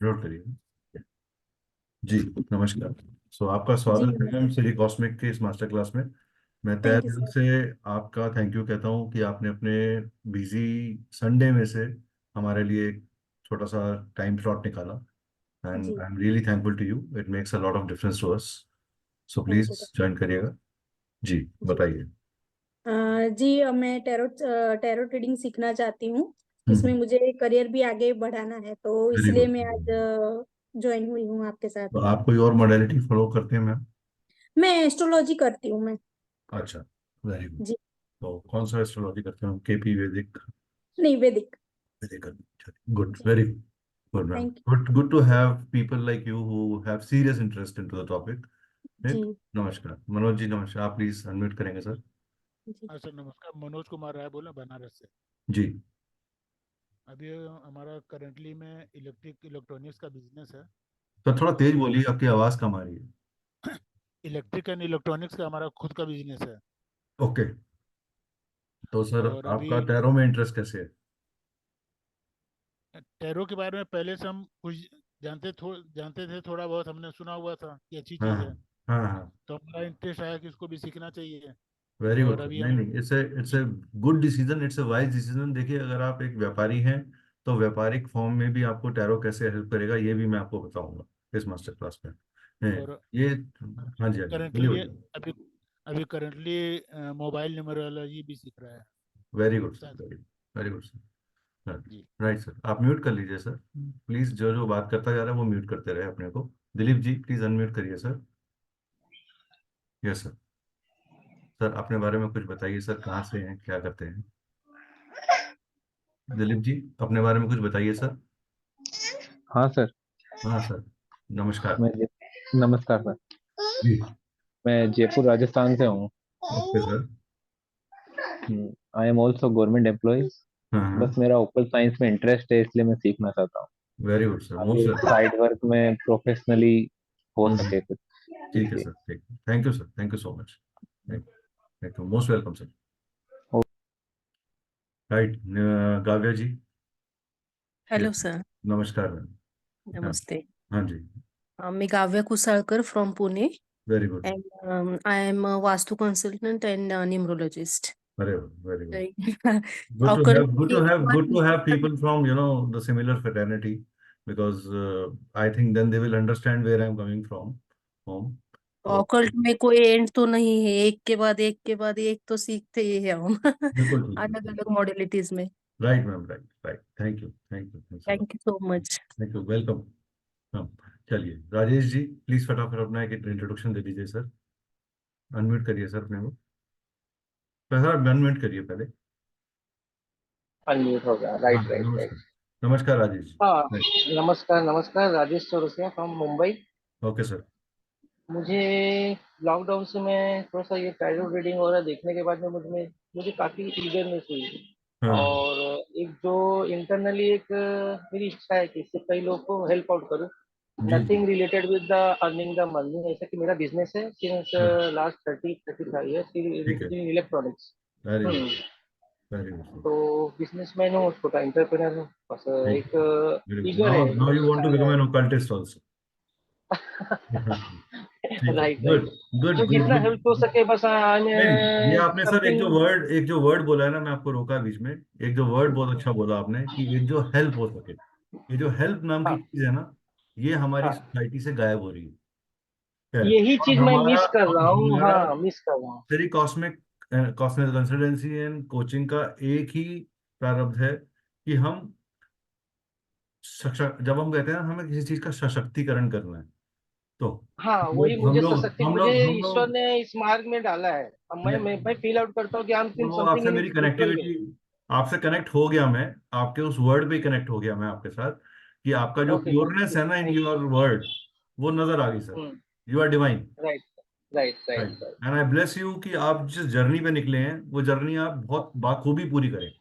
Note करिए। जी, नमस्कार। आपका जी स्वागत है नमस्ते। श्री कॉस्मिक के इस मास्टर क्लास में। मैं तहे थैंक यू दिल सर। से आपका थैंक यू कहता हूँ कि आपने अपने बिजी संडे में से हमारे लिए एक छोटा सा टाइम स्लॉट निकाला। एंड जी I am really thankful to you, it makes a lot of difference to us. So thank you please sir. Join करिएगा। जी, जी बताइए। जी मैं टैरो ट्रेडिंग सीखना चाहती हूँ। इसमें हम्म। मुझे करियर भी आगे बढ़ाना है, तो वेरी इसलिए गुड। मैं आज ज्वाइन हुई हूँ आपके साथ। तो आप कोई और मॉडलिटी फॉलो करते हैं मैम? मैं एस्ट्रोलॉजी करती हूँ मैं। अच्छा, वेरी गुड। जी। तो कौन सा एस्ट्रोलॉजी करते हैं हम? केपी वैदिक? नहीं, वैदिक। Very good. Good. जी। Very good, ma'am. Thank Good to have people like you who have serious interest into the topic. You. ठीक। जी। नमस्कार मनोज जी, नमस्कार। आप प्लीज अनम्यूट करेंगे सर। जी। हाँ सर, नमस्कार। मनोज कुमार राय बोला, बनारस से। जी। अभी हमारा करंटली में इलेक्ट्रॉनिक्स का बिजनेस है। सर थोड़ा तेज और बोलिए, आपकी आवाज कम आ रही है। इलेक्ट्रिक एंड इलेक्ट्रॉनिक्स का हमारा खुद का बिजनेस है। ओके। तो सर और अभी आपका टैरो में इंटरेस्ट कैसे है? टैरो के बारे में पहले से हम कुछ जानते थे, थोड़ा बहुत हमने सुना हुआ था कि अच्छी हाँ चीज़ है। हाँ हाँ। तो हमारा इंटरेस्ट आया कि इसको भी सीखना चाहिए। वेरी और गुड सर। अभी नहीं हम नहीं, it's a good decision, it's a wise decision. देखिए, अगर आप एक व्यापारी हैं तो व्यापारिक फॉर्म में भी आपको टैरो कैसे हेल्प करेगा ये भी मैं आपको बताऊंगा इस मास्टर क्लास में। हैं, और ये। हाँ जी, हाँ जी, बोलिए करंटली बोलिए। अभी अभी करंटली मोबाइल न्यूमरोलॉजी भी सीख रहा है। वेरी गुड सर, शायद। Very very good sir. जी। राइट सर, आप म्यूट कर लीजिए सर। प्लीज, जो जो बात करता जा रहा है वो म्यूट करते रहे अपने को। दिलीप जी, प्लीज अनम्यूट करिए सर। Yes sir. सर अपने बारे में कुछ बताइए सर, कहाँ से हैं, क्या करते हैं? दिलीप जी, अपने बारे में कुछ बताइए सर। हाँ सर। हाँ सर, नमस्कार। मैं नमस्कार सर। जी। मैं जयपुर राजस्थान से हूँ। Okay sir. I am also government employ. हाँ हाँ। बस मेरा ओपन साइंस में इंटरेस्ट है, इसलिए मैं सीखना चाहता हूँ। वेरी गुड सर, मोस्ट आगे वेलकम। साइड वर्क में प्रोफेशनली हो सके कुछ, ठीक है इसलिए। सर, ठीक। Thank you sir, thank you so much. Thank you, most welcome sir. Right. Kavya ji. Hello yes. Sir. नमस्कार मैम। हाँ। नमस्ते। हाँ जी। मी Kavya Kusalkar from Pune very good. and I am a Vastu consultant and numerologist. Very good, very good. Right. Good to have, good Currently, to have, good to have people from, the similar fraternity, because I think then they will understand where I'm coming from, home. तो occult में कोई and तो नहीं है, एक के बाद एक के बाद एक तो सीखते ही है हम। बिल्कुल ठीक, अलग बिल्कुल। अलग मॉडलिटीज में। Right ma'am, right right. Thank you, thank you, thanks a lot. Thank you so much. Thank you, welcome. हाँ। चलिए राजेश जी, प्लीज फटाफट अपना एक इंट्रोडक्शन दे दीजिए सर। अनम्यूट करिए सर अपने को। सर अनम्यूट करिए पहले। अनम्यूट हो गया। हाँ, राइट राइट राइट। नमस्कार। नमस्कार राजेश जी। हाँ। राइट। नमस्कार नमस्कार, Rajesh Chaurasia from Mumbai. Okay sir. मुझे लॉकडाउन से मैं थोड़ा सा ये टाइरो रीडिंग वगैरह देखने के बाद में मुझे मुझे काफ़ी ईगरनेस हुई। हाँ हाँ। और एक जो इंटरनली एक मेरी इच्छा है कि इससे कई लोगों को हेल्प आउट करूँ। जी जी। Nothing related with the earning the money, ऐसा कि मेरा बिजनेस है सिंस हाँ, लास्ट 30-35 ठीक है। Years in electronics. Very good, very good. तो बिजनेसमैन हूँ, छोटा एंटरप्रेनर हूँ, बस ठीक। एक वेरी गुड। ईगर नाउ है नाउ मतलब यू वांट टू बिकम इच्छा एन ओकल्टिस्ट आल्सो। ठीक है। Right right. गुड गुड तो गुड जितना हेल्प हो गुड। सके बस नहीं नहीं, ये आपने सर समथिंग। एक जो वर्ड बोला है ना, मैं आपको रोका बीच में। एक जो वर्ड बहुत अच्छा बोला आपने कि एक जो हेल्प हो सके। ये जो हेल्प नाम की हाँ चीज है ना, ये हमारी हाँ, सोसाइटी से गायब हो रही है। यही और चीज मैं हमारा मिस कर और रहा हूँ। हमारा हाँ, मिस कर रहा हूँ। तेरी cosmic cosmic consultancy and coaching का एक ही प्रारब्ध है कि हम जब हम कहते हैं ना, हमें किसी चीज का सशक्तिकरण करना है, तो हाँ, हम वही लोग हम मुझे लोग सशक्ति, हम मुझे लोग हम ईश्वर लोग ने इस मार्ग में डाला है। अब मैं फील आउट करता हूँ कि आई एम तो समथिंग आपसे इन मेरी स्पिरिचुअल वे। कनेक्टिविटी, आपसे कनेक्ट हो गया मैं। आपके उस वर्ड पे कनेक्ट हो गया मैं आपके साथ, कि आपका जो ओके गुड प्योरनेस गुड, है ना इन थैंक योर वर्ड, वो नजर आ गई sir. You. You are divine. Right right right. Right right. And I bless you कि आप जिस जर्नी पे निकले हैं वो जर्नी आप बहुत बाखूबी पूरी करें।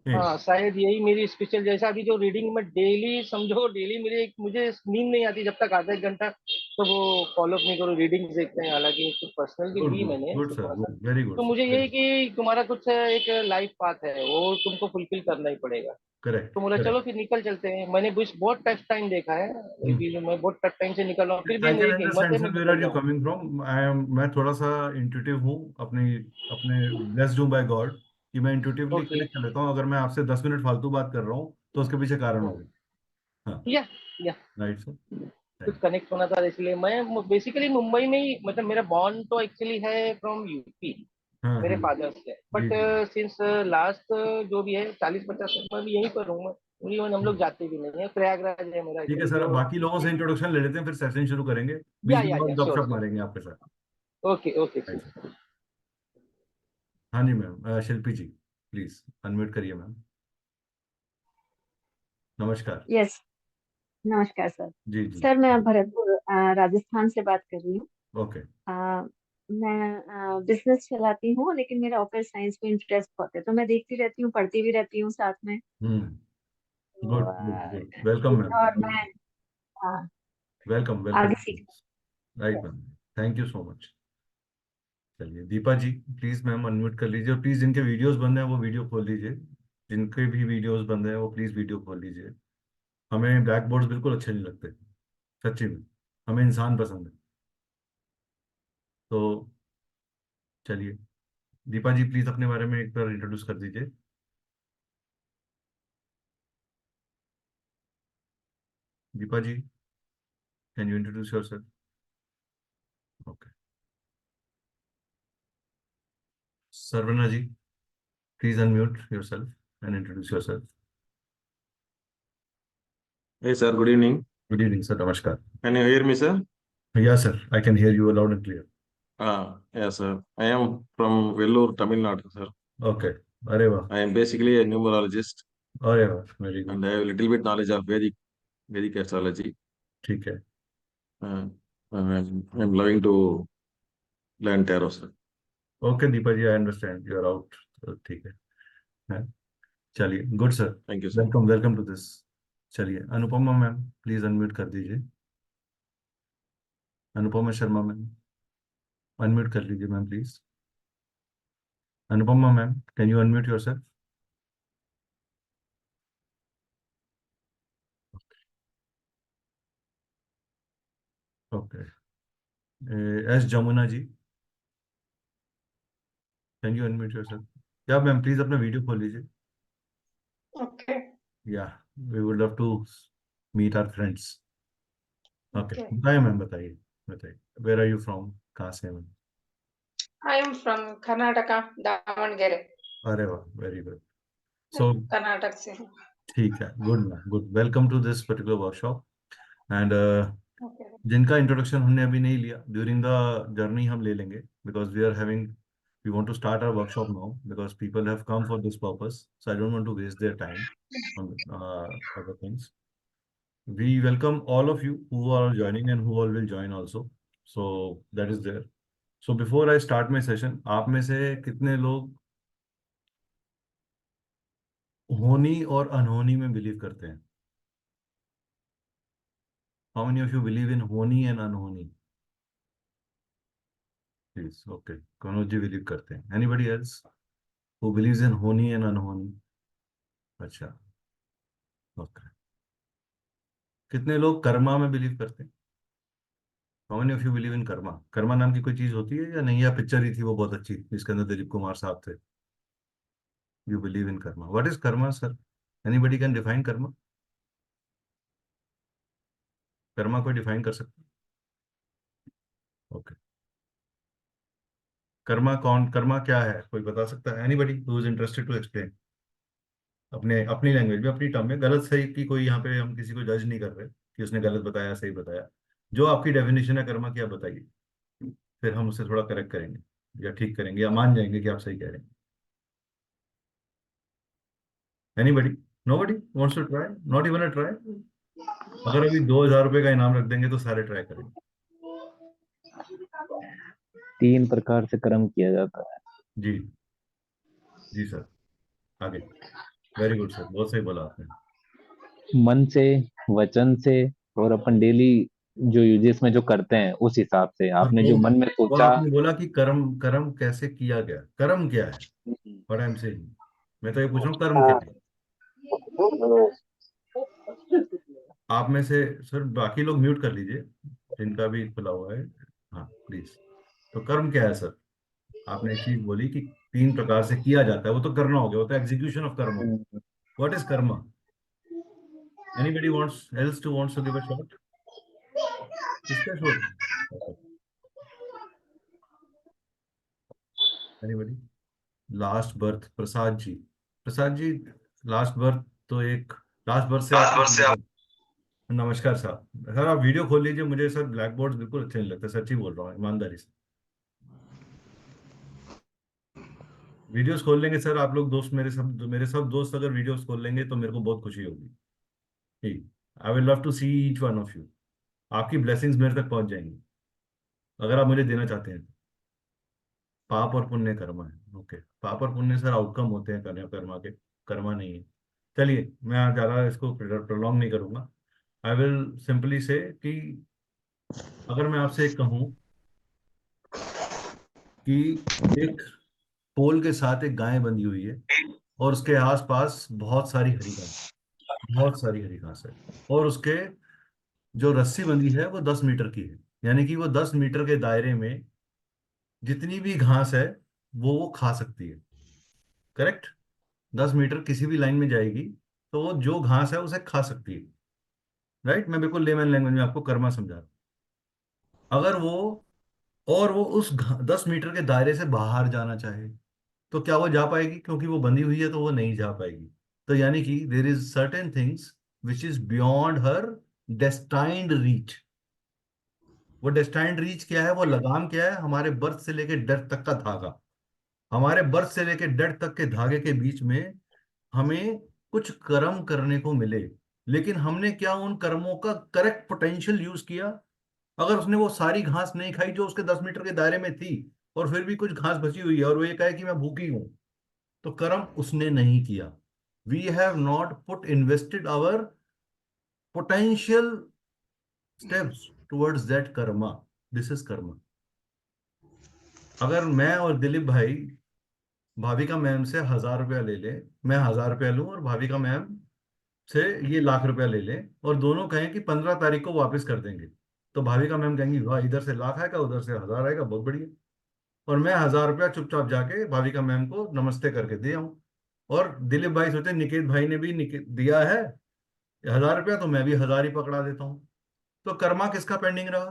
ए, हाँ, शायद यही मेरी स्पिरिचुअल, जैसा अभी जो रीडिंग में डेली समझो, डेली मेरे मुझे नींद नहीं आती जब तक आधा एक घंटा तो वो फॉलो नहीं करो, रीडिंग्स देखते हैं, हालांकि कुछ पर्सनल भी गुड दी गुड मैंने गुड सर, थोड़ा सा। गुड, वेरी गुड तो सर, मुझे ये वेरी है कि तुम्हारा कुछ एक लाइफ पाथ है, वो तुमको फुलफिल करना ही पड़ेगा। करेक्ट तो बोला चलो करेक्ट। फिर निकल चलते हैं। मैंने बहुत टफ टाइम देखा है, मैं बहुत टफ टाइम से निकल रहा हूँ, फिर भी आई कैन मेरी एक हिम्मत अंडरस्टैंड है, सर मैं वेयर आर निकल यू जाऊंगा। Coming from. मैं थोड़ा सा इंट्यूटिव हूँ, अपने अपने ब्लेस्ड हूँ बाय गॉड कि मैं इंट्यूटिवली ओके। कनेक्ट कर लेता हूँ। अगर मैं आपसे 10 मिनट फालतू बात कर रहा हूँ तो उसके पीछे कारण होगा। हाँ, या या राइट सर, कुछ थैंक कनेक्ट होना था, इसलिए मैं बेसिकली मुंबई में ही, मतलब मेरा बॉर्न तो एक्चुअली है फ्रॉम यूपी, मेरे हाँ फादर से, जी बट जी। सिंस लास्ट जो भी है 40-50 साल मैं भी यहीं पर हूँ। मैं इवन हम लोग जाते भी नहीं है, प्रयागराज है मेरा ठीक है एक्चुअली सर, अब जो। बाकी लोगों से इंट्रोडक्शन ले लेते हैं, फिर सेशन शुरू करेंगे। बीच में और या श्योर गपशप श्योर। मारेंगे आपके साथ। Okay okay. Right sir. हाँ जी ma'am, Shilpi ji please unmute करिए मैम। नमस्कार। यस। नमस्कार सर। जी जी। सर मैं भरतपुर राजस्थान से बात कर रही हूँ। ओके। अ, मैं बिजनेस चलाती हूँ, लेकिन मेरा ऑफिस साइंस में इंटरेस्ट बहुत है, तो मैं देखती रहती हूँ, पढ़ती भी रहती हूँ साथ में। तो good good good, welcome ma'am. और मैं अ, वेलकम वेलकम। आगे सीखना राइट है। Ma'am, thank you so much. चलिए दीपा जी प्लीज मैम अनम्यूट कर लीजिए, और प्लीज जिनके वीडियोस बंद हैं वो वीडियो खोल लीजिए। जिनके भी वीडियोस बंद हैं वो प्लीज वीडियो खोल लीजिए। हमें ब्लैक बोर्ड्स बिल्कुल अच्छे नहीं लगते, सच्ची में। हमें इंसान पसंद है। तो चलिए दीपा जी प्लीज अपने बारे में एक बार इंट्रोड्यूस कर दीजिए। Deepa ji, can you introduce yourself? Okay. Saravana ji please unmute yourself and introduce yourself. Hey sir, good evening. Good evening sir, नमस्कार। Can you hear me, sir? Yeah sir, I can hear you loud and clear. Yes, sir. I am from Vellore, Tamil Nadu, sir. Okay. अरे वाह, I am basically a numerologist अरे वाह, very good. and I have a little bit knowledge of Vedic astrology. ठीक है। I'm loving to learn tarot, sir. Okay Deepa ji, I understand you are out. ठीक है। चलिए good sir. Thank you, sir. Welcome welcome to this. चलिए Anupama ma'am please unmute कर दीजिए। Anupama Sharma ma'am unmute कर लीजिए ma'am please. Anupama ma'am can you unmute yourself? Okay. S Jamuna ji can you unmute yourself? या ma'am please अपना वीडियो खोल लीजिए। Okay, या we would love to meet our friends. Okay okay. बताइए मैम, बताइए बताइए, वेयर आर यू फ्रॉम, कहाँ से हैं ma'am? I am from Karnataka, Davangere, अरे वाह, वेरी गुड। सो कर्नाटक से हूँ। ठीक है, good ma'am, good, welcome to this particular workshop. And Okay. जिनका इंट्रोडक्शन हमने अभी नहीं लिया, ड्यूरिंग द जर्नी हम ले लेंगे, because we are having, we want to start our workshop now because people have come for this purpose, so I don't want to waste their time on other things. We welcome all of you who are joining and who all will join also, so that is there. So before I start my session, आप में से कितने लोग होनी और अनहोनी में believe करते हैं? How many of you believe in होनी and अनहोनी? Please, okay, Kanoj ji believe करते हैं। Anybody else who believes in होनी and अनहोनी? अच्छा, ओके। कितने लोग कर्मा में बिलीव करते हैं? How many of you believe in Karma? Karma नाम की कोई चीज होती है या नहीं, या पिक्चर ही थी वो बहुत अच्छी जिसके अंदर दिलीप कुमार साहब थे? You believe in karma. What is karma, sir? Anybody can define karma? Karma कोई डिफाइन कर सकता है? ओके। कर्मा कौन, कर्मा क्या है, कोई बता सकता है? Anybody who is interested to explain, अपने अपनी लैंग्वेज में, अपनी टर्म में। गलत सही की कोई, यहाँ पे हम किसी को जज नहीं कर रहे कि उसने गलत बताया सही बताया। जो आपकी डेफिनेशन है कर्मा की, आप बताइए, फिर हम उसे थोड़ा करेक्ट करेंगे या ठीक करेंगे या मान जाएंगे कि आप सही कह रहे हैं। Anybody? Nobody wants to try? Not even a try? अगर अभी 2,000 रुपये का इनाम रख देंगे तो सारे ट्राई करेंगे। 3 प्रकार से कर्म किया जाता है। जी जी सर, आगे। वेरी गुड सर, बहुत सही बोला आपने। मन से, वचन से, और अपन डेली जो यूजीएस में जो करते हैं उस हिसाब से और आपने जो मन में वो सोचा। आपने बोला कि कर्म कर्म कैसे किया गया, कर्म क्या है, व्हाट आई एम सेइंग, मैं तो ये पूछ रहा हूँ कर्म क्या है। आप में से सर बाकी लोग म्यूट कर लीजिए जिनका भी खुला हुआ है, हाँ प्लीज। तो कर्म क्या है सर, आपने एक चीज बोली कि 3 प्रकार से किया जाता है, वो तो करना हो गया, वो तो एग्जीक्यूशन ऑफ कर्म हो गया। व्हाट इज कर्म? Anybody wants else to wants to give a shot? किसका shot? Anybody? Last birth Prasad ji, Prasad ji last birth, तो एक लास्ट बर्थ से आप नमस्कार साहब। सर आप वीडियो खोल लीजिए, मुझे सर ब्लैक बोर्ड बिल्कुल अच्छे नहीं लगते, सच्ची बोल रहा हूँ ईमानदारी से। वीडियोस खोल लेंगे सर आप लोग दोस्त, मेरे सब दोस्त अगर वीडियोस खोल लेंगे तो मेरे को बहुत खुशी होगी। ठीक, I will love to see each one of you. आपकी ब्लेसिंग्स मेरे तक पहुंच जाएंगी अगर आप मुझे देना चाहते हैं। पाप और पुण्य कर्मा है, ओके। पाप और पुण्य सर आउटकम होते हैं कर्म कर्मा के, कर्मा नहीं है। चलिए मैं ज़्यादा इसको प्रोलॉन्ग नहीं करूंगा। आई विल सिंपली से कि अगर मैं आपसे एक कहूं कि एक पोल के साथ एक गाय बंधी हुई है और उसके आसपास बहुत सारी हरी घास, बहुत सारी हरी घास है, और उसके जो रस्सी बंधी है वो 10 मीटर की है, यानी कि वो 10 मीटर के दायरे में जितनी भी घास है वो खा सकती है। करेक्ट? 10 मीटर किसी भी लाइन में जाएगी तो वो जो घास है उसे खा सकती है। राइट? मैं बिल्कुल लेमन लैंग्वेज में आपको कर्मा समझा रहा हूं। अगर वो और वो उस 10 मीटर के दायरे से बाहर जाना चाहे तो क्या वो जा पाएगी? क्योंकि वो बंधी हुई है तो वो नहीं जा पाएगी। तो यानी कि there is certain things which is beyond her destined reach. वो डेस्टाइंड रीच क्या है, वो लगाम क्या है? हमारे बर्थ से लेके डेथ तक का धागा। हमारे बर्थ से लेके डेथ तक के धागे के बीच में हमें कुछ कर्म करने को मिले, लेकिन हमने क्या उन कर्मों का करेक्ट पोटेंशियल यूज किया? अगर उसने वो सारी घास नहीं खाई जो उसके 10 मीटर के दायरे में थी, और फिर भी कुछ घास बची हुई है और वो ये कहे कि मैं भूखी हूं, तो कर्म उसने नहीं किया। We have not put invested our potential steps towards that karma. This is karma. अगर मैं और दिलीप भाई भाविका मैम से 1,000 रुपया ले लें, मैं 1,000 रुपया लूं और भाविका मैम से ये लाख 1,00,000 ले लें, और दोनों कहें कि 15 तारीख को वापस कर देंगे, तो भाविका मैम कहेंगी वाह, इधर से लाख आएगा उधर से 1,000 आएगा, बहुत बढ़िया। और मैं 1,000 रुपया चुपचाप जाके भाविका मैम को नमस्ते करके दे आऊं, और दिलीप भाई सोचे निकेत भाई ने भी दिया है 1,000 रुपया, तो मैं भी 1,000 ही पकड़ा देता हूँ। तो कर्मा किसका पेंडिंग रहा?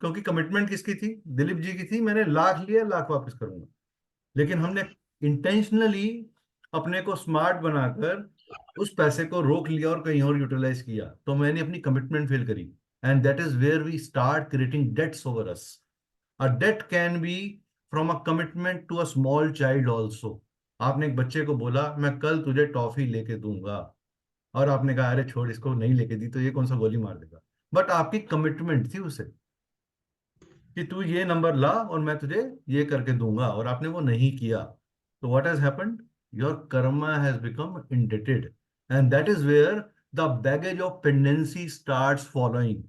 क्योंकि कमिटमेंट किसकी थी? दिलीप जी की थी। मैंने लाख लिया, लाख वापस करूंगा, लेकिन हमने इंटेंशनली अपने को स्मार्ट बनाकर उस पैसे को रोक लिया और कहीं और यूटिलाइज किया, तो मैंने अपनी कमिटमेंट फेल करी। And that is where we start creating debts over us. A debt can be from a commitment to a small child also. आपने एक बच्चे को बोला मैं कल तुझे टॉफी लेके दूंगा, और आपने कहा अरे छोड़, इसको नहीं लेके दी तो ये कौन सा गोली मार देगा। बट आपकी कमिटमेंट थी उसे कि तू ये नंबर ला और मैं तुझे ये करके दूंगा, और आपने वो नहीं किया। तो what has happened? Your karma has become indebted, and that is where the baggage of pendency starts following.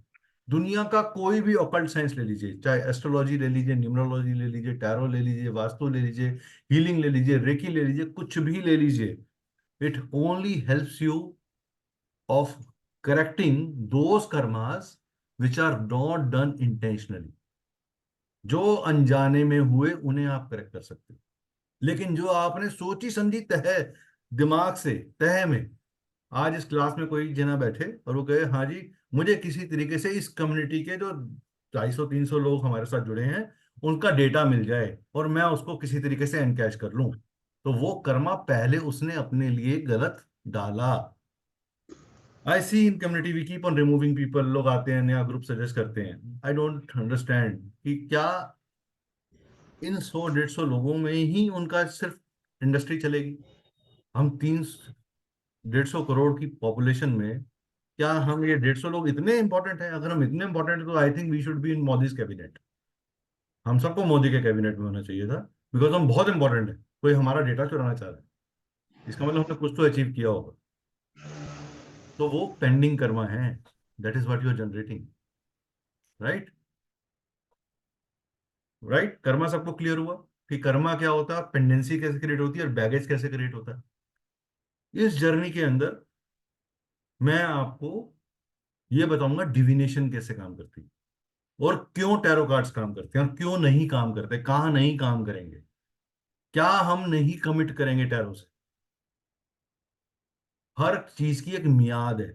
दुनिया का कोई भी ऑकल्ट साइंस ले लीजिए, चाहे एस्ट्रोलॉजी ले लीजिए, न्यूमरोलॉजी ले लीजिए, टैरो ले लीजिए, वास्तु ले लीजिए, हीलिंग ले लीजिए, रेकी ले लीजिए, कुछ भी ले लीजिए, it only helps you of correcting those karmas which are not done intentionally। जो अनजाने में हुए उन्हें आप करेक्ट कर सकते हो, लेकिन जो आपने सोची समझी तह दिमाग से तह में, आज इस क्लास में कोई जना बैठे और वो कहे हाँ जी मुझे किसी तरीके से इस कम्युनिटी के जो 250-300 लोग हमारे साथ जुड़े हैं उनका डेटा मिल जाए और मैं उसको किसी तरीके से एनकैश कर लूं, तो वो कर्मा पहले उसने अपने लिए गलत डाला। I see in community we keep on removing people. लोग आते हैं, नया ग्रुप सजेस्ट करते हैं। आई डोंट अंडरस्टैंड कि क्या इन 100-150 लोगों में ही उनका सिर्फ इंडस्ट्री चलेगी? हम 300-150 करोड़ की पॉपुलेशन में क्या हम ये 150 लोग इतने इंपॉर्टेंट हैं? अगर हम इतने इंपॉर्टेंट हैं तो I think we should be in Modi's cabinet. हम सबको मोदी के कैबिनेट में होना चाहिए था, बिकॉज हम बहुत इंपॉर्टेंट है। कोई हमारा डेटा चुराना चाह रहा है, इसका मतलब हमने कुछ तो अचीव किया होगा। तो वो पेंडिंग कर्मा है, that is what you are generating. Right right, karma सबको क्लियर हुआ कि कर्मा क्या होता है, पेंडेंसी कैसे क्रिएट होती है और बैगेज कैसे क्रिएट होता है। इस जर्नी के अंदर मैं आपको ये बताऊंगा डिविनेशन कैसे काम करती है, और क्यों टैरो कार्ड्स काम करते हैं और क्यों नहीं काम करते, कहाँ नहीं काम करेंगे, क्या हम नहीं कमिट करेंगे टैरो से। हर चीज की एक मियाद है।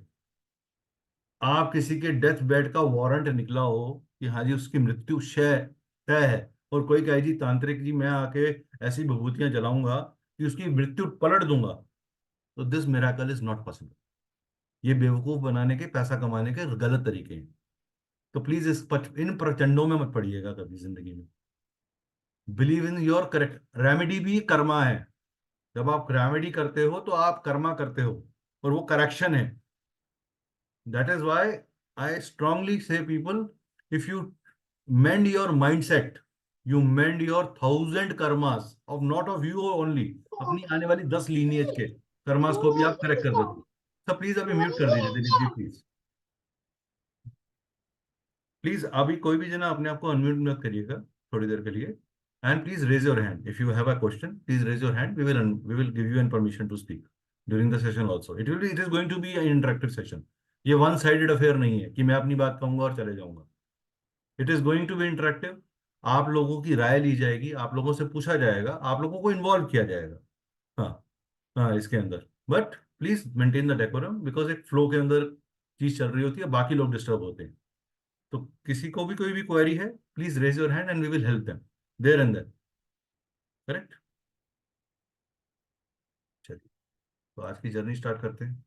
आप किसी के डेथ बेड का वारंट निकला हो कि हाँ जी उसकी मृत्यु शय तय है, और कोई कहे जी तांत्रिक जी मैं आके ऐसी विभूतियां जलाऊंगा कि उसकी मृत्यु पलट दूंगा, तो this miracle is not possible. ये बेवकूफ बनाने के, पैसा कमाने के गलत तरीके हैं। तो प्लीज इन प्रचंडों में मत पड़िएगा कभी जिंदगी में। Believe in your correct remedy, भी कर्मा है। जब आप रेमेडी करते हो तो आप कर्मा करते हो, और वो करेक्शन है। That is why I strongly say people, if you mend your mindset, you mend your 1,000 karmas of not of you only, अपनी आने वाली 10 लीनियज के कर्मास को भी आप करेक्ट कर देते हो। तो प्लीज अभी म्यूट कर दीजिए दिलीप जी, प्लीज प्लीज अभी कोई भी जना अपने आप को अनम्यूट मत करिएगा थोड़ी देर के लिए। And please raise your hand if you have a question, please raise your hand, we will give you an permission to speak during the session also. It is going to be an interactive session. ये one sided affair नहीं है कि मैं अपनी बात कहूंगा और चले जाऊंगा। It is going to be interactive. आप लोगों की राय ली जाएगी, आप लोगों से पूछा जाएगा, आप लोगों को इन्वॉल्व किया जाएगा। हाँ हाँ, इसके अंदर but please maintain the decorum, because एक फ्लो के अंदर चीज चल रही होती है, बाकी लोग डिस्टर्ब होते हैं। तो किसी को भी कोई भी क्वेरी है, please raise your hand and we will help them there and there. Correct. चलिए, तो आज की जर्नी स्टार्ट करते हैं।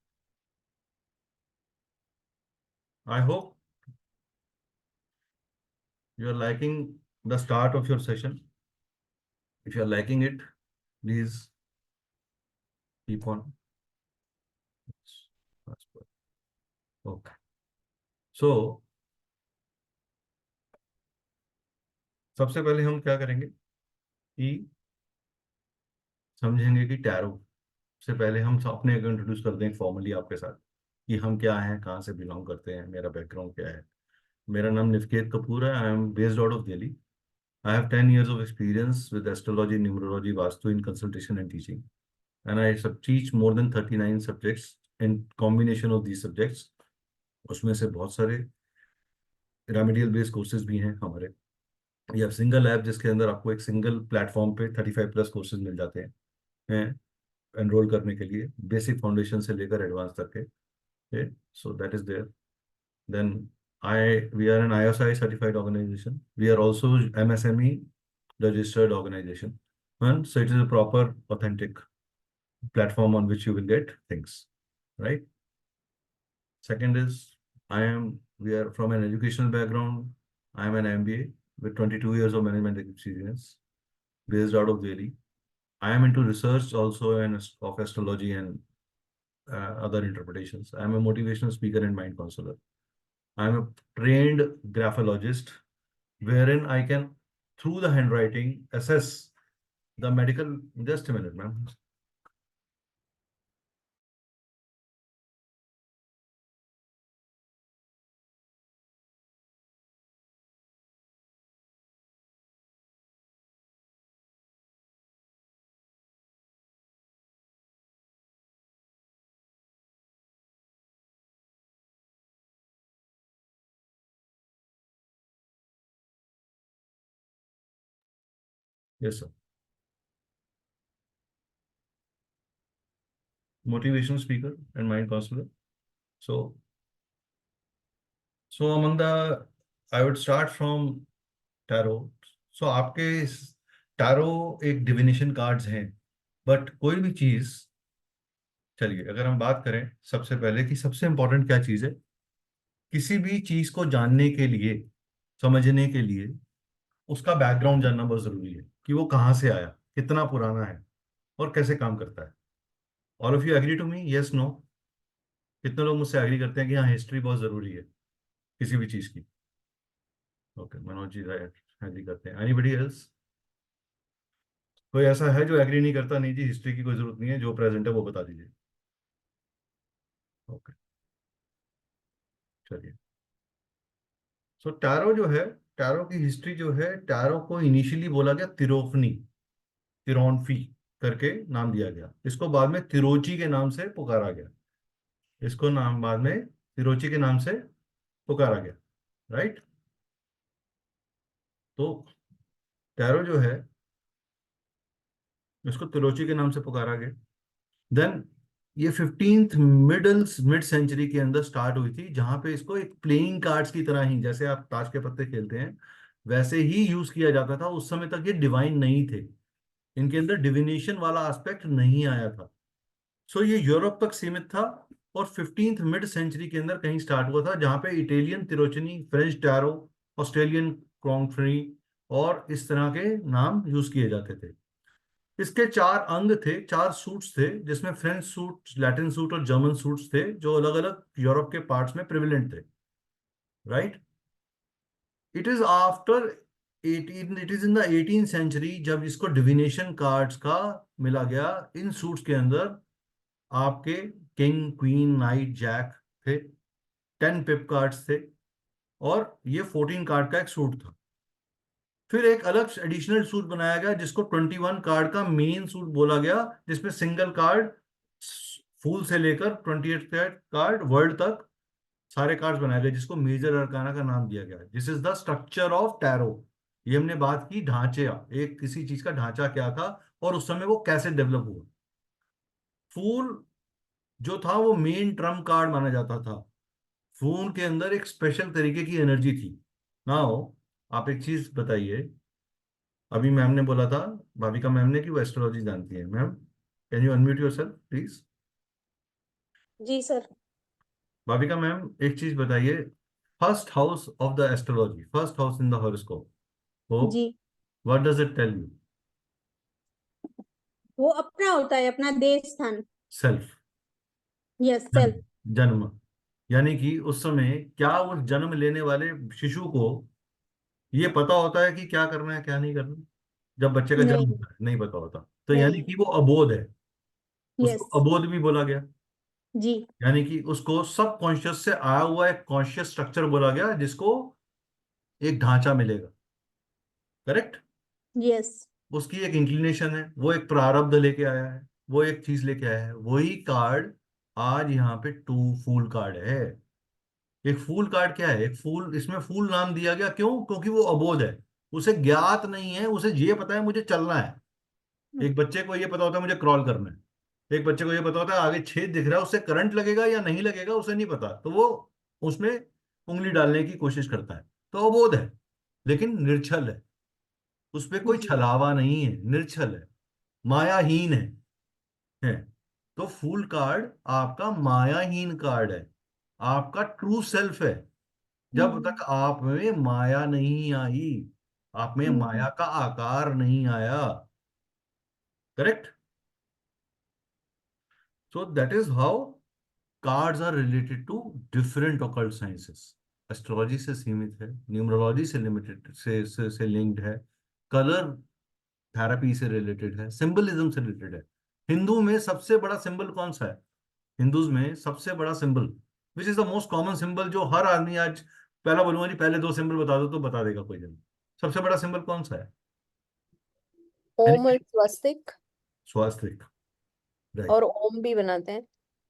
I hope you are liking the start of your session. If you are liking it, please keep on. Okay. So, सबसे पहले हम क्या करेंगे कि समझेंगे कि टैरो से पहले हम अपने को इंट्रोड्यूस कर दें फॉर्मली आपके साथ कि हम क्या हैं, कहाँ से बिलोंग करते हैं, मेरा बैकग्राउंड क्या है। मेरा नाम निवकेत कपूर है। I am based out of Delhi. I have 10 years of experience with astrology, numerology, Vastu in consultation and teaching. And I teach more than 39 subjects in combination of these subjects. उसमें से बहुत सारे रेमेडियल बेस्ड कोर्सेज भी हैं हमारे। या single app जिसके अंदर आपको एक सिंगल प्लेटफॉर्म पे 35 प्लस कोर्सेज मिल जाते हैं एनरोल करने के लिए, बेसिक फाउंडेशन से लेकर एडवांस तक के। So that is there. Then we are an ISI certified organization. We are also MSME registered organization. And so it is a proper, authentic platform on which you will get things, right? Second is, we are from an educational background. I am an MBA with 22 years of management experience based out of Delhi. I am into research also and of astrology and other interpretations. I am a motivational speaker and mind counselor. I am a trained graphologist, wherein I can, through the handwriting, assess the medical. Just a minute, ma'am. Yes, sir. Motivational speaker and mind counselor. So among the, I would start from tarot. So आपके tarot एक divination cards हैं, but कोई भी चीज, चलिए अगर हम बात करें सबसे पहले कि सबसे इंपॉर्टेंट क्या चीज है, किसी भी चीज को जानने के लिए, समझने के लिए उसका बैकग्राउंड जानना बहुत जरूरी है कि वो कहाँ से आया, कितना पुराना है और कैसे काम करता है। All of you agree to me, yes no? कितने लोग मुझसे एग्री करते हैं कि हाँ हिस्ट्री बहुत जरूरी है किसी भी चीज की? ओके, मनोज जी एग्री करते हैं। Anybody else? कोई ऐसा है जो एग्री नहीं करता? नहीं जी, हिस्ट्री की कोई जरूरत नहीं है, जो प्रेजेंट है वो बता दीजिए। ओके, चलिए। सो टैरो जो है, टैरो की हिस्ट्री जो है, टैरो को इनिशियली बोला गया तिरोफनी, तिरोनफी करके नाम दिया गया। इसको बाद में तिरोची के नाम से पुकारा गया। इसको नाम बाद में तिरोची के नाम से पुकारा गया, राइट। तो टैरो जो है इसको तिरोची के नाम से पुकारा गया। देन ये 15th मिड सेंचुरी के अंदर स्टार्ट हुई थी, जहां पे इसको एक प्लेइंग कार्ड्स की तरह ही, जैसे आप ताश के पत्ते खेलते हैं वैसे ही यूज किया जाता था। उस समय तक ये डिवाइन नहीं थे, इनके अंदर डिविनेशन वाला एस्पेक्ट नहीं आया था। सो ये यूरोप तक सीमित था और 15th मिड सेंचुरी के अंदर कहीं स्टार्ट हुआ था, जहां पे इटालियन तिरोचनी, फ्रेंच टैरो, ऑस्ट्रेलियन क्रॉन्फ्री और इस तरह के नाम यूज किए जाते थे। इसके 4 अंग थे, 4 सूट्स थे, जिसमें फ्रेंच सूट, लैटिन सूट और जर्मन सूट्स थे, जो अलग अलग यूरोप के पार्ट्स में प्रिविलेंट थे, right. It is after 18 it is in the 18th century जब इसको डिविनेशन कार्ड्स का मिला गया। इन सूट्स के अंदर आपके किंग, क्वीन, नाइट, जैक थे, 10 पिप कार्ड्स थे और ये 14 कार्ड का एक सूट था। फिर एक अलग एडिशनल सूट बनाया गया जिसको 21 कार्ड का मेन सूट बोला गया, जिसमें सिंगल कार्ड फूल से लेकर 28 कार्ड वर्ल्ड तक सारे कार्ड्स बनाए गए, जिसको मेजर अरकाना का नाम दिया गया। This is the structure of tarot. ये हमने बात की ढांचे, एक किसी चीज का ढांचा क्या था और उस समय वो कैसे डेवलप हुआ। फूल जो था वो मेन ट्रम्प कार्ड माना जाता था। फूल के अंदर एक स्पेशल तरीके की एनर्जी थी। नाउ आप एक चीज बताइए, अभी मैम ने बोला था, भाविका मैम ने, कि वो एस्ट्रोलॉजी जानती है। Ma'am can you unmute yourself please. जी सर। भाविका मैम एक चीज बताइए, first house of the astrology, first house in the horoscope, वो जी, what does it tell you? वो अपना होता है, अपना देश स्थान। Self, yes, self. जन्म। यानी कि उस समय क्या उस जन्म लेने वाले शिशु को ये पता होता है कि क्या करना है क्या नहीं करना? जब बच्चे का जन्म नहीं। होता है नहीं पता होता, तो यानी नहीं। कि वो अबोध है। उसको यस। अबोध भी बोला गया, जी। यानी कि उसको सब कॉन्शियस से आया हुआ एक कॉन्शियस स्ट्रक्चर बोला गया, जिसको एक ढांचा मिलेगा, करेक्ट। यस। उसकी एक इंक्लिनेशन है, वो एक प्रारब्ध लेके आया है, वो एक चीज लेके आया है। वही कार्ड आज यहाँ पे 2 फूल कार्ड है। एक फूल कार्ड क्या है? एक फूल, इसमें फूल नाम दिया गया क्यों? क्योंकि वो अबोध है, उसे ज्ञात नहीं है, उसे ये पता है मुझे चलना है। एक बच्चे को ये पता होता है मुझे क्रॉल करना है, एक बच्चे को ये पता होता है आगे छेद दिख रहा है, उससे करंट लगेगा या नहीं लगेगा उसे नहीं पता, तो वो उसमें उंगली डालने की कोशिश करता है। तो अबोध है लेकिन निर्छल है, उस पर कोई जी। छलावा नहीं है, निर्छल है, मायाहीन है। तो फूल कार्ड आपका मायाहीन कार्ड है, आपका ट्रू सेल्फ है। जब तक आप में माया नहीं आई, आप में माया का आकार नहीं आया, correct. So that is how cards are related to different occult sciences. Astrology से सीमित है, न्यूमरोलॉजी से लिमिटेड से लिंक्ड है, कलर थेरेपी से रिलेटेड है, सिंबलिज्म से रिलेटेड है। हिंदू में सबसे बड़ा सिंबल कौन सा है? हिंदूज में सबसे बड़ा symbol, which is the most common symbol, जो हर आदमी आज, पहला बोलूंगा जी पहले 2 सिंबल बता दो तो बता देगा कोई जन। सबसे बड़ा सिंबल कौन सा है? ओम और स्वस्तिक, स्वास्तिक, और राइट, ओम भी बनाते हैं।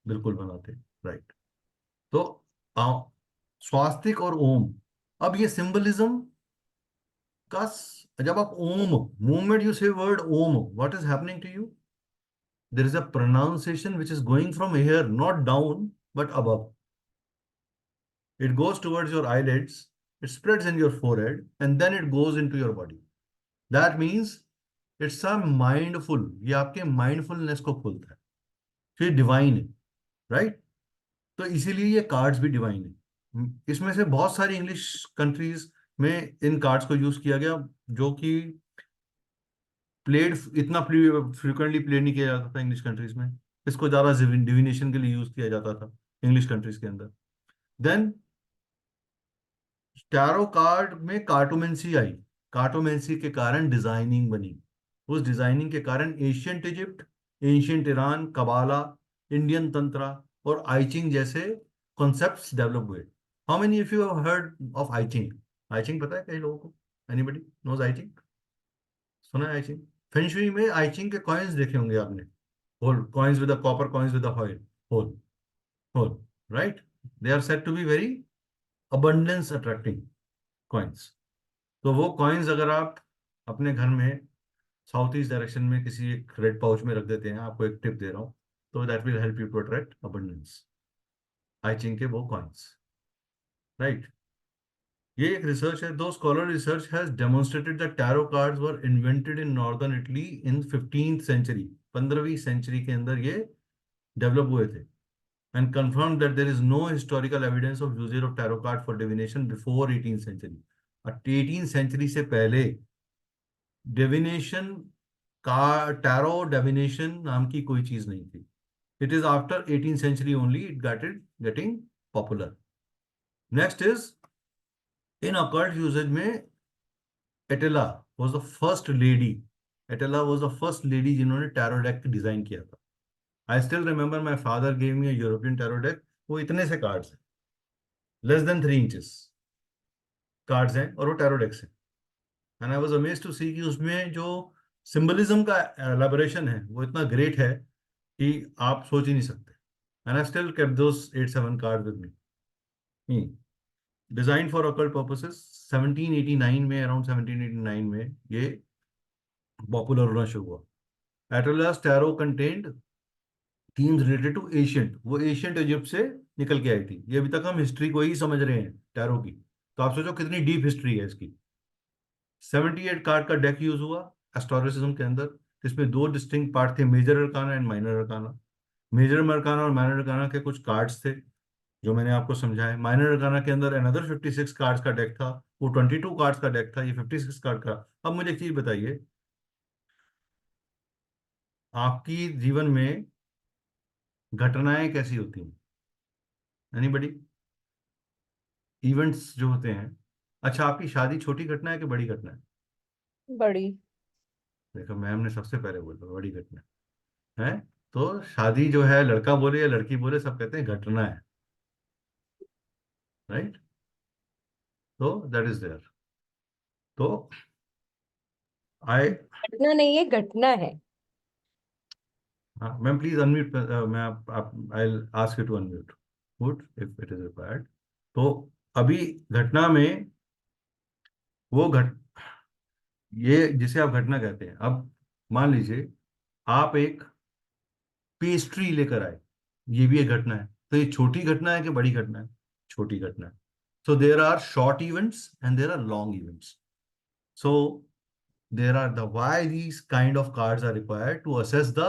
बिल्कुल बनाते हैं, राइट। तो स्वास्तिक और ओम, अब ये सिंबलिज्म का जब आप Om, movement you say word Om, what is happening to you? there is a pronunciation which is going from here, not down but above. It goes towards your eyelids, it spreads in your forehead, and then it goes into your body. That means it's a mindful, ये आपके mindfulness को खोलता है, फिर divine है, right. तो इसीलिए ये कार्ड्स भी डिवाइन है। इसमें से बहुत सारी इंग्लिश कंट्रीज में इन कार्ड्स को यूज किया गया, जो कि प्लेड इतना फ्रिक्वेंटली प्ले नहीं किया जाता था इंग्लिश कंट्रीज में। इसको ज्यादा डिविनेशन के लिए यूज किया जाता था इंग्लिश कंट्रीज के अंदर। देन टैरो कार्ड में कार्टोमेंसी आई, कार्टोमेंसी के कारण डिजाइनिंग बनी, उस डिजाइनिंग के कारण ancient Egypt, ancient Iran, Kabbalah, Indian tantra और आइचिंग जैसे कॉन्सेप्ट्स डेवलप हुए। How many of you have heard of I Ching? I Ching पता है कई लोगों को? Anybody knows I Ching? सुना है आई चिंग? फेंग शुई में आई चिंग के कॉइन्स देखे होंगे आपने, hole coins with the copper coins with the hole hole hole, right? They are said to be very abundance attracting coins. तो वो coins अगर आप अपने घर में साउथ ईस्ट डायरेक्शन में किसी एक रेड पाउच में रख देते हैं, आपको एक टिप दे रहा हूँ, तो that will help you to attract abundance. I Ching के वो coins, राइट? ये एक रिसर्च है, दो scholar research has demonstrated that tarot cards were invented in northern Italy in 15th century, 15वीं सेंचुरी के अंदर ये डेवलप हुए थे, and confirmed that there is no historical evidence of usage of tarot card for divination before 18th century. 18th century से पहले divination का tarot divination नाम की कोई चीज नहीं थी. It is after 18th century only it got it getting popular. Next is in occult usage में Atella was the first lady. Atella was the first lady जिन्होंने tarot deck डिजाइन किया था. I still remember my father gave me a European tarot deck. वो इतने से cards हैं, less than 3 inches cards हैं, और वो टैरो डेक्स हैं. And I was amazed to see कि उसमें जो सिंबलिज्म का एलाबोरेशन है वो इतना ग्रेट है कि आप सोच ही नहीं सकते. And I still kept those 8-7 cards with me. Designed for occult purposes. 1789 में, around 1789 में ये पॉपुलर होना शुरू हुआ. Atala's tarot contained themes related to ancient, वो एशियंट इजिप्ट से निकल के आई थी. ये अभी तक हम हिस्ट्री को ही समझ रहे हैं टैरो की, तो आप सोचो कितनी डीप हिस्ट्री है इसकी. 78 कार्ड का डेक यूज हुआ एस्ट्रोलॉजिज्म के अंदर, जिसमें 2 डिस्टिंक्ट पार्ट थे, major arcana and minor arcana. Major arcana और माइनर अरकाना के कुछ कार्ड्स थे जो मैंने आपको समझाया. माइनर अरकाना के अंदर अनदर 56 कार्ड्स का डेक था, वो 22 कार्ड्स का डेक था, ये 56 कार्ड का. अब मुझे एक चीज बताइए, आपकी जीवन में घटनाएं कैसी होती हैं? एनीबडी? इवेंट्स जो होते हैं. अच्छा, आपकी शादी छोटी घटना है कि बड़ी घटना है? बड़ी। देखो मैम ने सबसे पहले बोला बड़ी घटना है. तो शादी जो है, लड़का बोले या लड़की बोले, सब कहते हैं घटना है, राइट? तो दैट इज देयर. तो आई घटना नहीं है, घटना है। हाँ मैम प्लीज अनम्यूट. मैं आप I ask you to unmute good if it is required. तो अभी घटना में वो ये जिसे आप घटना कहते हैं. अब मान लीजिए आप एक पेस्ट्री लेकर आए, ये भी एक घटना है. तो ये छोटी घटना है कि बड़ी घटना है? छोटी घटना है. So there are short events and there are long events. So there are the why these kind of cards are required to assess the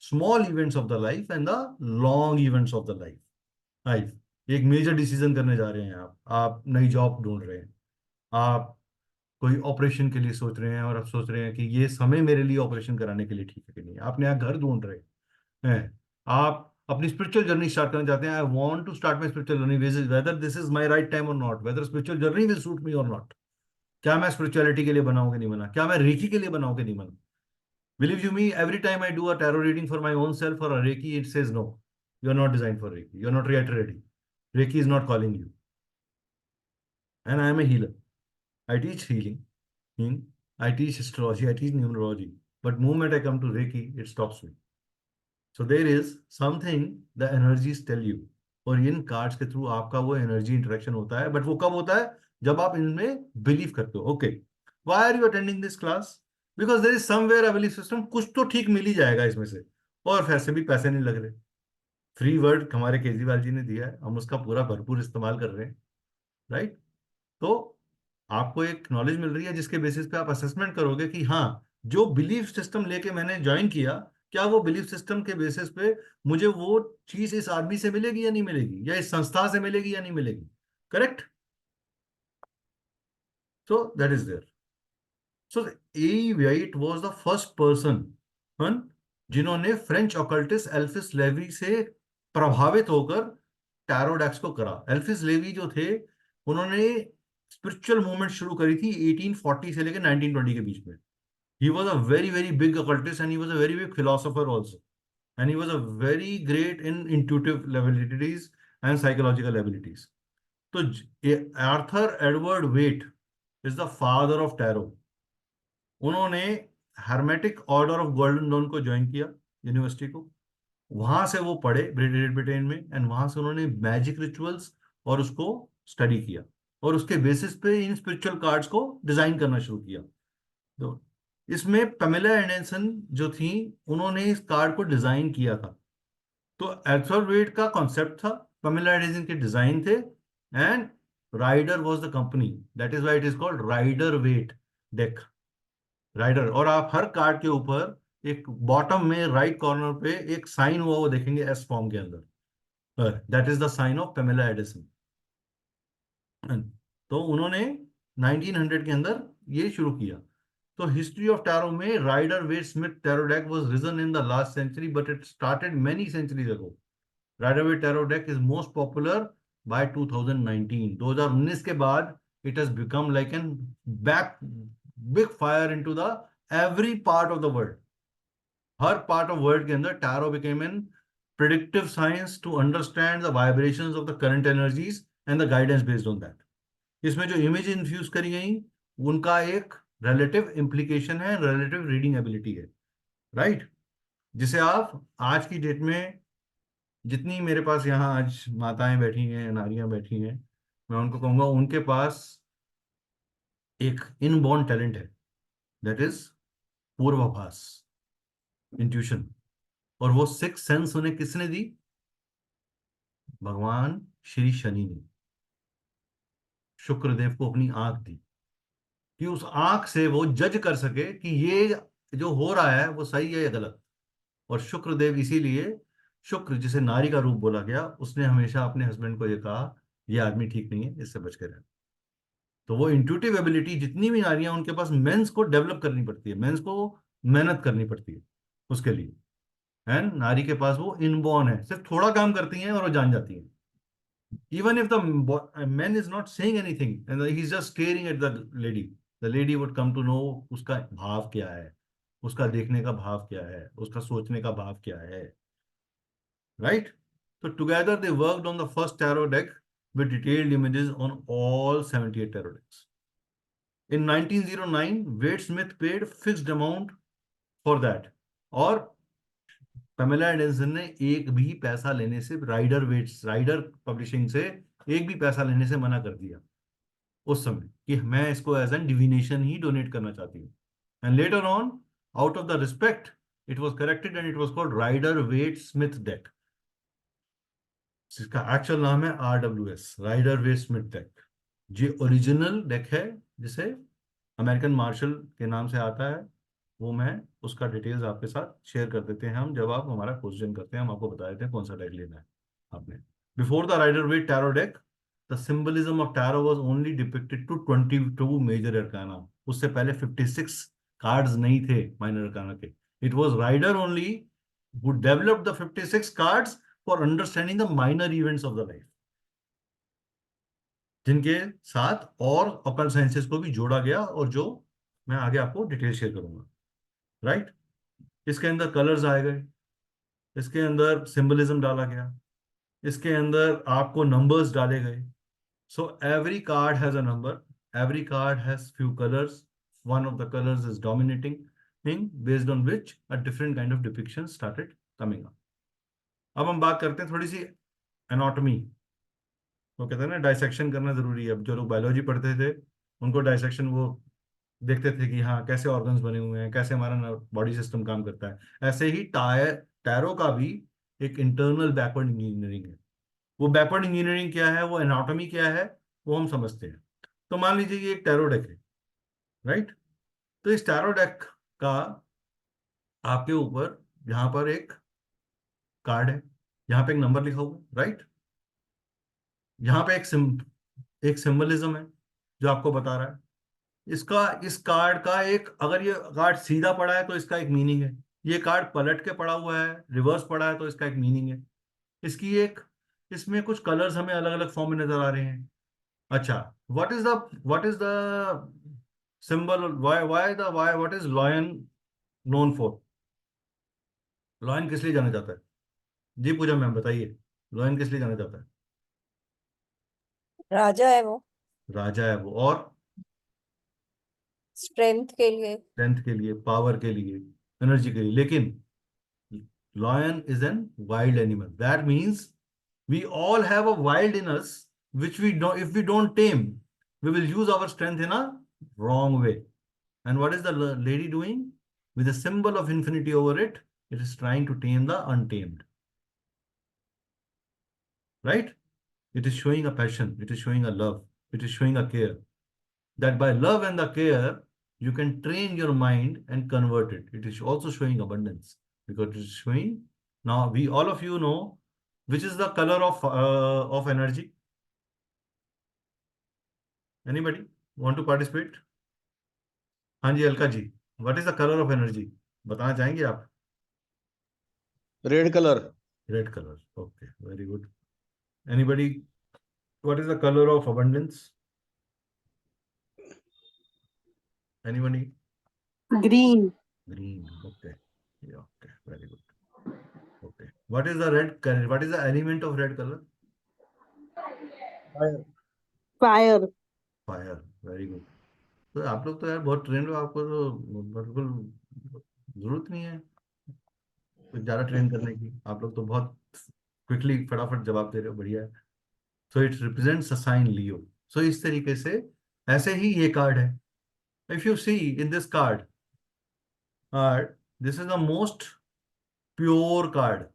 small events of the life and the long events of the life. एक major decision करने जा रहे हैं आप नई job ढूंढ रहे हैं, आप कोई ऑपरेशन के लिए सोच रहे हैं और आप सोच रहे हैं कि ये समय मेरे लिए ऑपरेशन कराने के लिए ठीक है कि नहीं. आप नया घर ढूंढ रहे हैं, आप अपनी स्पिरिचुअल जर्नी स्टार्ट करना चाहते हैं. I want to start my spiritual journey, whether this is my right time or not, whether spiritual journey will suit me or not. क्या मैं स्पिरिचुअलिटी के लिए बनाऊं कि नहीं बना, क्या मैं रेकी के लिए बनाऊं कि नहीं बना. Believe you me, every time I do a tarot reading for my own self और a reiki, it says no, you are not design for reiki, you are not yet ready, reiki is not calling you. And I am a healer, I teach healing, I teach astrology, I teach numerology, but moment I come to Reiki, it stops me. So there is something the energies tell you, और इन cards के through आपका वो energy interaction होता है. But वो कब होता है? जब आप इनमें बिलीव करते हो. Okay, why are you attending this class? Because there is somewhere a belief system. कुछ तो ठीक मिल ही जाएगा इसमें से, और वैसे भी पैसे नहीं लग रहे. फ्री वर्ड हमारे केजरीवाल जी ने दिया है, हम उसका पूरा भरपूर इस्तेमाल कर रहे हैं, राइट? तो आपको एक नॉलेज मिल रही है जिसके बेसिस पे आप असेसमेंट करोगे कि हाँ, जो बिलीफ सिस्टम लेके मैंने ज्वाइन किया, क्या वो बिलीफ सिस्टम के बेसिस पे मुझे वो चीज इस आदमी से मिलेगी या नहीं मिलेगी, या इस संस्था से मिलेगी या नहीं मिलेगी. Correct? So that is there. So A Waite was the first person जिन्होंने फ्रेंच ऑकल्टिस्ट एल्फिस लेवी से प्रभावित होकर टैरो डेक्स को करा. एल्फिस लेवी जो थे, उन्होंने स्पिरिचुअल मूवमेंट शुरू करी थी 1840 से लेकर 1920 के बीच में. He was a very, very big occultist and he was a very big philosopher also. And he was a very great in intuitive abilities and psychological abilities. तो Arthur Edward Waite is the father of tarot. उन्होंने Hermetic Order of Golden Dawn को join किया, university को। वहां से वो पढ़े Britain में, एंड वहां से उन्होंने मैजिक रिचुअल्स और उसको स्टडी किया, और उसके बेसिस पे इन स्पिरिचुअल कार्ड्स को डिजाइन करना शुरू किया। तो इसमें पेमेला एंडरसन जो थी, उन्होंने इस कार्ड को डिजाइन किया था। तो एल्थर वेट का कॉन्सेप्ट था, पेमेला एंडरसन के डिजाइन थे, and Rider was the company, that is why it is called Rider Waite deck. Rider, और आप हर कार्ड के ऊपर एक बॉटम में राइट कॉर्नर पे एक साइन हुआ वो देखेंगे एस फॉर्म के अंदर, that is the sign of Pamela Edison. तो उन्होंने 1900 के अंदर ये शुरू किया। तो हिस्ट्री ऑफ टैरो में Rider Waite Smith tarot deck was risen in the last century, but it started many centuries ago. Rider Waite tarot deck is most popular by 2019। 2019 के बाद it has become like an back big fire into the every part of the world. हर part of world के अंदर tarot became an predictive science to understand the vibrations of the current energies and the guidance based on that. इसमें जो image infuse करी गई, उनका एक relative implication है, रिलेटिव रीडिंग एबिलिटी है, राइट? जिसे आप आज की डेट में, जितनी मेरे पास यहाँ आज माताएं बैठी हैं, नारियां बैठी हैं, मैं उनको कहूंगा उनके पास एक इनबॉर्न टैलेंट है, दैट इज पूर्वाभास, इंट्यूशन। और वो सिक्स सेंस उन्हें किसने दी? भगवान श्री शनि ने शुक्रदेव को अपनी आंख दी, कि उस आंख से वो जज कर सके कि ये जो हो रहा है वो सही है या गलत। और शुक्रदेव, इसीलिए शुक्र जिसे नारी का रूप बोला गया, उसने हमेशा अपने हस्बैंड को ये कहा, ये आदमी ठीक नहीं है, इससे बच के रहना। तो वो इंट्यूटिव एबिलिटी जितनी भी नारियां उनके पास, मेंस को डेवलप करनी पड़ती है, मेंस को मेहनत करनी पड़ती है उसके लिए। एंड नारी के पास वो इनबॉर्न है, सिर्फ थोड़ा काम करती हैं और वो जान जाती हैं। Even if the man is not saying anything and he's just staring at the lady would come to know उसका भाव क्या है, उसका देखने का भाव क्या है, उसका सोचने का भाव क्या है, right? So together they worked on the first tarot deck with detailed images on all 78 tarot decks. In 1909, Wade Smith paid fixed amount for that, और पेमेला एंडरसन ने एक भी पैसा लेने से, राइडर पब्लिशिंग से एक भी पैसा लेने से मना कर दिया उस समय, कि मैं इसको एज एन डिविनेशन ही डोनेट करना चाहती हूँ। And later on, out of the respect, it was corrected and it was called Rider Waite Smith deck. इसका एक्चुअल नाम है RWS, Rider Waite Smith deck. ये ओरिजिनल डेक है, जिसे अमेरिकन मार्शल के नाम से आता है। वो मैं उसका डिटेल्स आपके साथ शेयर कर देते हैं हम, जब आप हमारा क्वेश्चन करते हैं हम आपको बता देते हैं कौन सा डेक लेना है आपने। Before the Rider Waite tarot deck, the symbolism of tarot was only depicted to 22 major arcana. उससे पहले 56 कार्ड्स नहीं थे माइनर अरकाना के। It was Rider only who developed the 56 cards for understanding the minor events of the life, जिनके साथ और occult sciences को भी जोड़ा गया, और जो मैं आगे आपको डिटेल शेयर करूंगा, राइट? इसके अंदर कलर्स आए गए, इसके अंदर सिंबलिज्म डाला गया, इसके अंदर आपको नंबर्स डाले गए। So every card has a number, every card has few colours, one of the colours is dominating thing, based on which a different kind of depiction started coming up. अब हम बात करते हैं थोड़ी सी एनाटॉमी। वो कहते हैं ना, डाइसेक्शन करना जरूरी है। अब जो लोग बायोलॉजी पढ़ते थे, उनको डाइसेक्शन, वो देखते थे कि हाँ कैसे ऑर्गन्स बने हुए हैं, कैसे हमारा बॉडी सिस्टम काम करता है। ऐसे ही टैरो का भी एक इंटरनल बैकवर्ड इंजीनियरिंग है। वो बैकवर्ड इंजीनियरिंग क्या है, वो एनाटॉमी क्या है, वो हम समझते हैं। तो मान लीजिए ये एक टैरो डेक है, राइट? तो इस टैरो डेक का आपके ऊपर यहाँ पर एक कार्ड है, यहाँ पे एक नंबर लिखा हुआ है, राइट? यहाँ पे एक सिंबलिज्म है जो आपको बता रहा है। इस कार्ड का एक, अगर ये कार्ड सीधा पड़ा है तो इसका एक मीनिंग है, ये कार्ड पलट के पड़ा हुआ है, रिवर्स पड़ा है तो इसका एक मीनिंग है। इसमें कुछ कलर्स हमें अलग अलग फॉर्म में नजर आ रहे हैं। अच्छा, what is the symbol, what is lion known for? Lion किस लिए जाना जाता है? जी पूजा मैम बताइए, लॉयन किस लिए जाना जाता है? राजा है वो, राजा है वो, और स्ट्रेंथ के लिए। स्ट्रेंथ के लिए, पावर के लिए, एनर्जी के लिए। लेकिन lion is an wild animal. That means we all have a wild in us, which we don't, if we don't tame, we will use our strength in a wrong way. And what is the lady doing? With a symbol of infinity over it, it is trying to tame the untamed. Right? It is showing a passion, it is showing a love, it is showing a care. That by love and the care, you can train your mind and convert it. It is also showing abundance because it is showing. Now, we all of you know which is the color of energy. Anybody want to participate? हाँ जी Alka ji, what is the color of energy? बताना चाहेंगे आप? Red color. Red color. Okay, very good. Anybody? What is the color of abundance? Anybody? Green. Green. Okay. Yeah. Okay. Very good. Okay. What is the red color? What is the element of red color? Fire. Fire. Fire. Very good. तो आप लोग तो यार बहुत train हो, आपको तो बिल्कुल जरूरत नहीं है कुछ ज्यादा ट्रेन करने की। आप लोग तो बहुत क्विकली फटाफट जवाब दे रहे हो, बढ़िया है। So it represents a sign Leo. So इस तरीके से ऐसे ही ये कार्ड है। If you see in this card, this is the most pure card.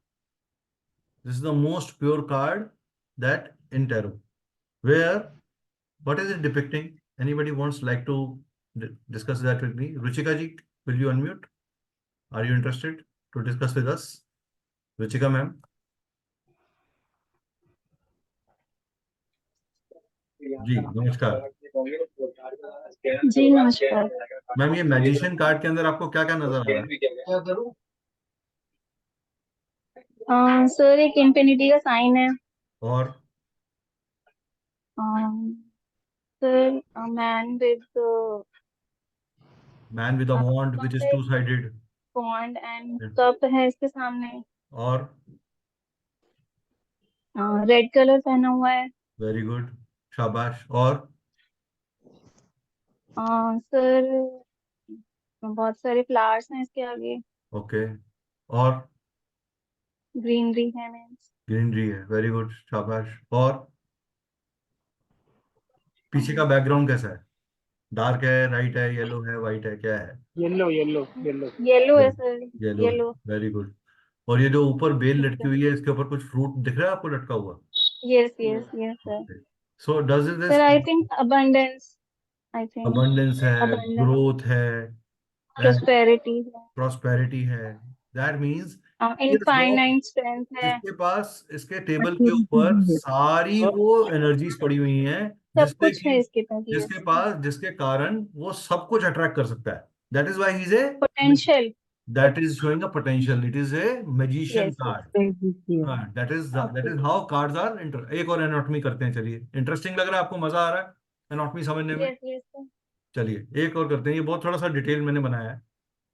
This is the most pure card that in tarot. Where, what is it depicting? Anybody wants like to discuss that with me? Ruchika ji, will you unmute? Are you interested to discuss with us? Ruchika ma'am. जी नमस्कार। जी नमस्कार। Ma'am ये magician card के अंदर आपको क्या क्या नजर आ रहा है? सर एक इंफिनिटी का साइन है। और sir man man with a wand which is two sided. Wand and cup है इसके सामने। और रेड कलर पहना हुआ है। वेरी गुड, शाबाश। और सर बहुत सारे फ्लावर्स हैं इसके आगे। ओके। और ग्रीनरी है मीन्स। ग्रीनरी है, वेरी गुड, शाबाश। और पीछे का बैकग्राउंड कैसा है? डार्क है, राइट है, येलो है, व्हाइट है, क्या है? Yellow yellow yellow. येलो है sir. Yellow. Yellow. Very good. और ये जो ऊपर बेल लटकी हुई है, इसके ऊपर कुछ फ्रूट दिख रहा है आपको लटका हुआ? Yes yes yes sir. So does sir this I think abundance. I think abundance है, अबंडेंस, ग्रोथ है, प्रोस्पेरिटी है, प्रॉस्पेरिटी है? दैट मीन्स इनफाइनाइट स्ट्रेंथ है। इसके पास, इसके टेबल के ऊपर सारी वो एनर्जीज पड़ी हुई हैं सब जिससे कुछ कि है इसके पास। जिसके पास, जिसके कारण वो सब कुछ अट्रैक्ट कर सकता है। That is why he is a, potential. that is showing a potential. It is a magician yes card. Yes. That is how cards are. एक और एनाटॉमी करते हैं, चलिए। इंटरेस्टिंग लग रहा है आपको? मजा आ रहा है एनाटॉमी समझने में? Yes yes sir. चलिए एक और करते हैं। ये बहुत थोड़ा सा डिटेल मैंने बनाया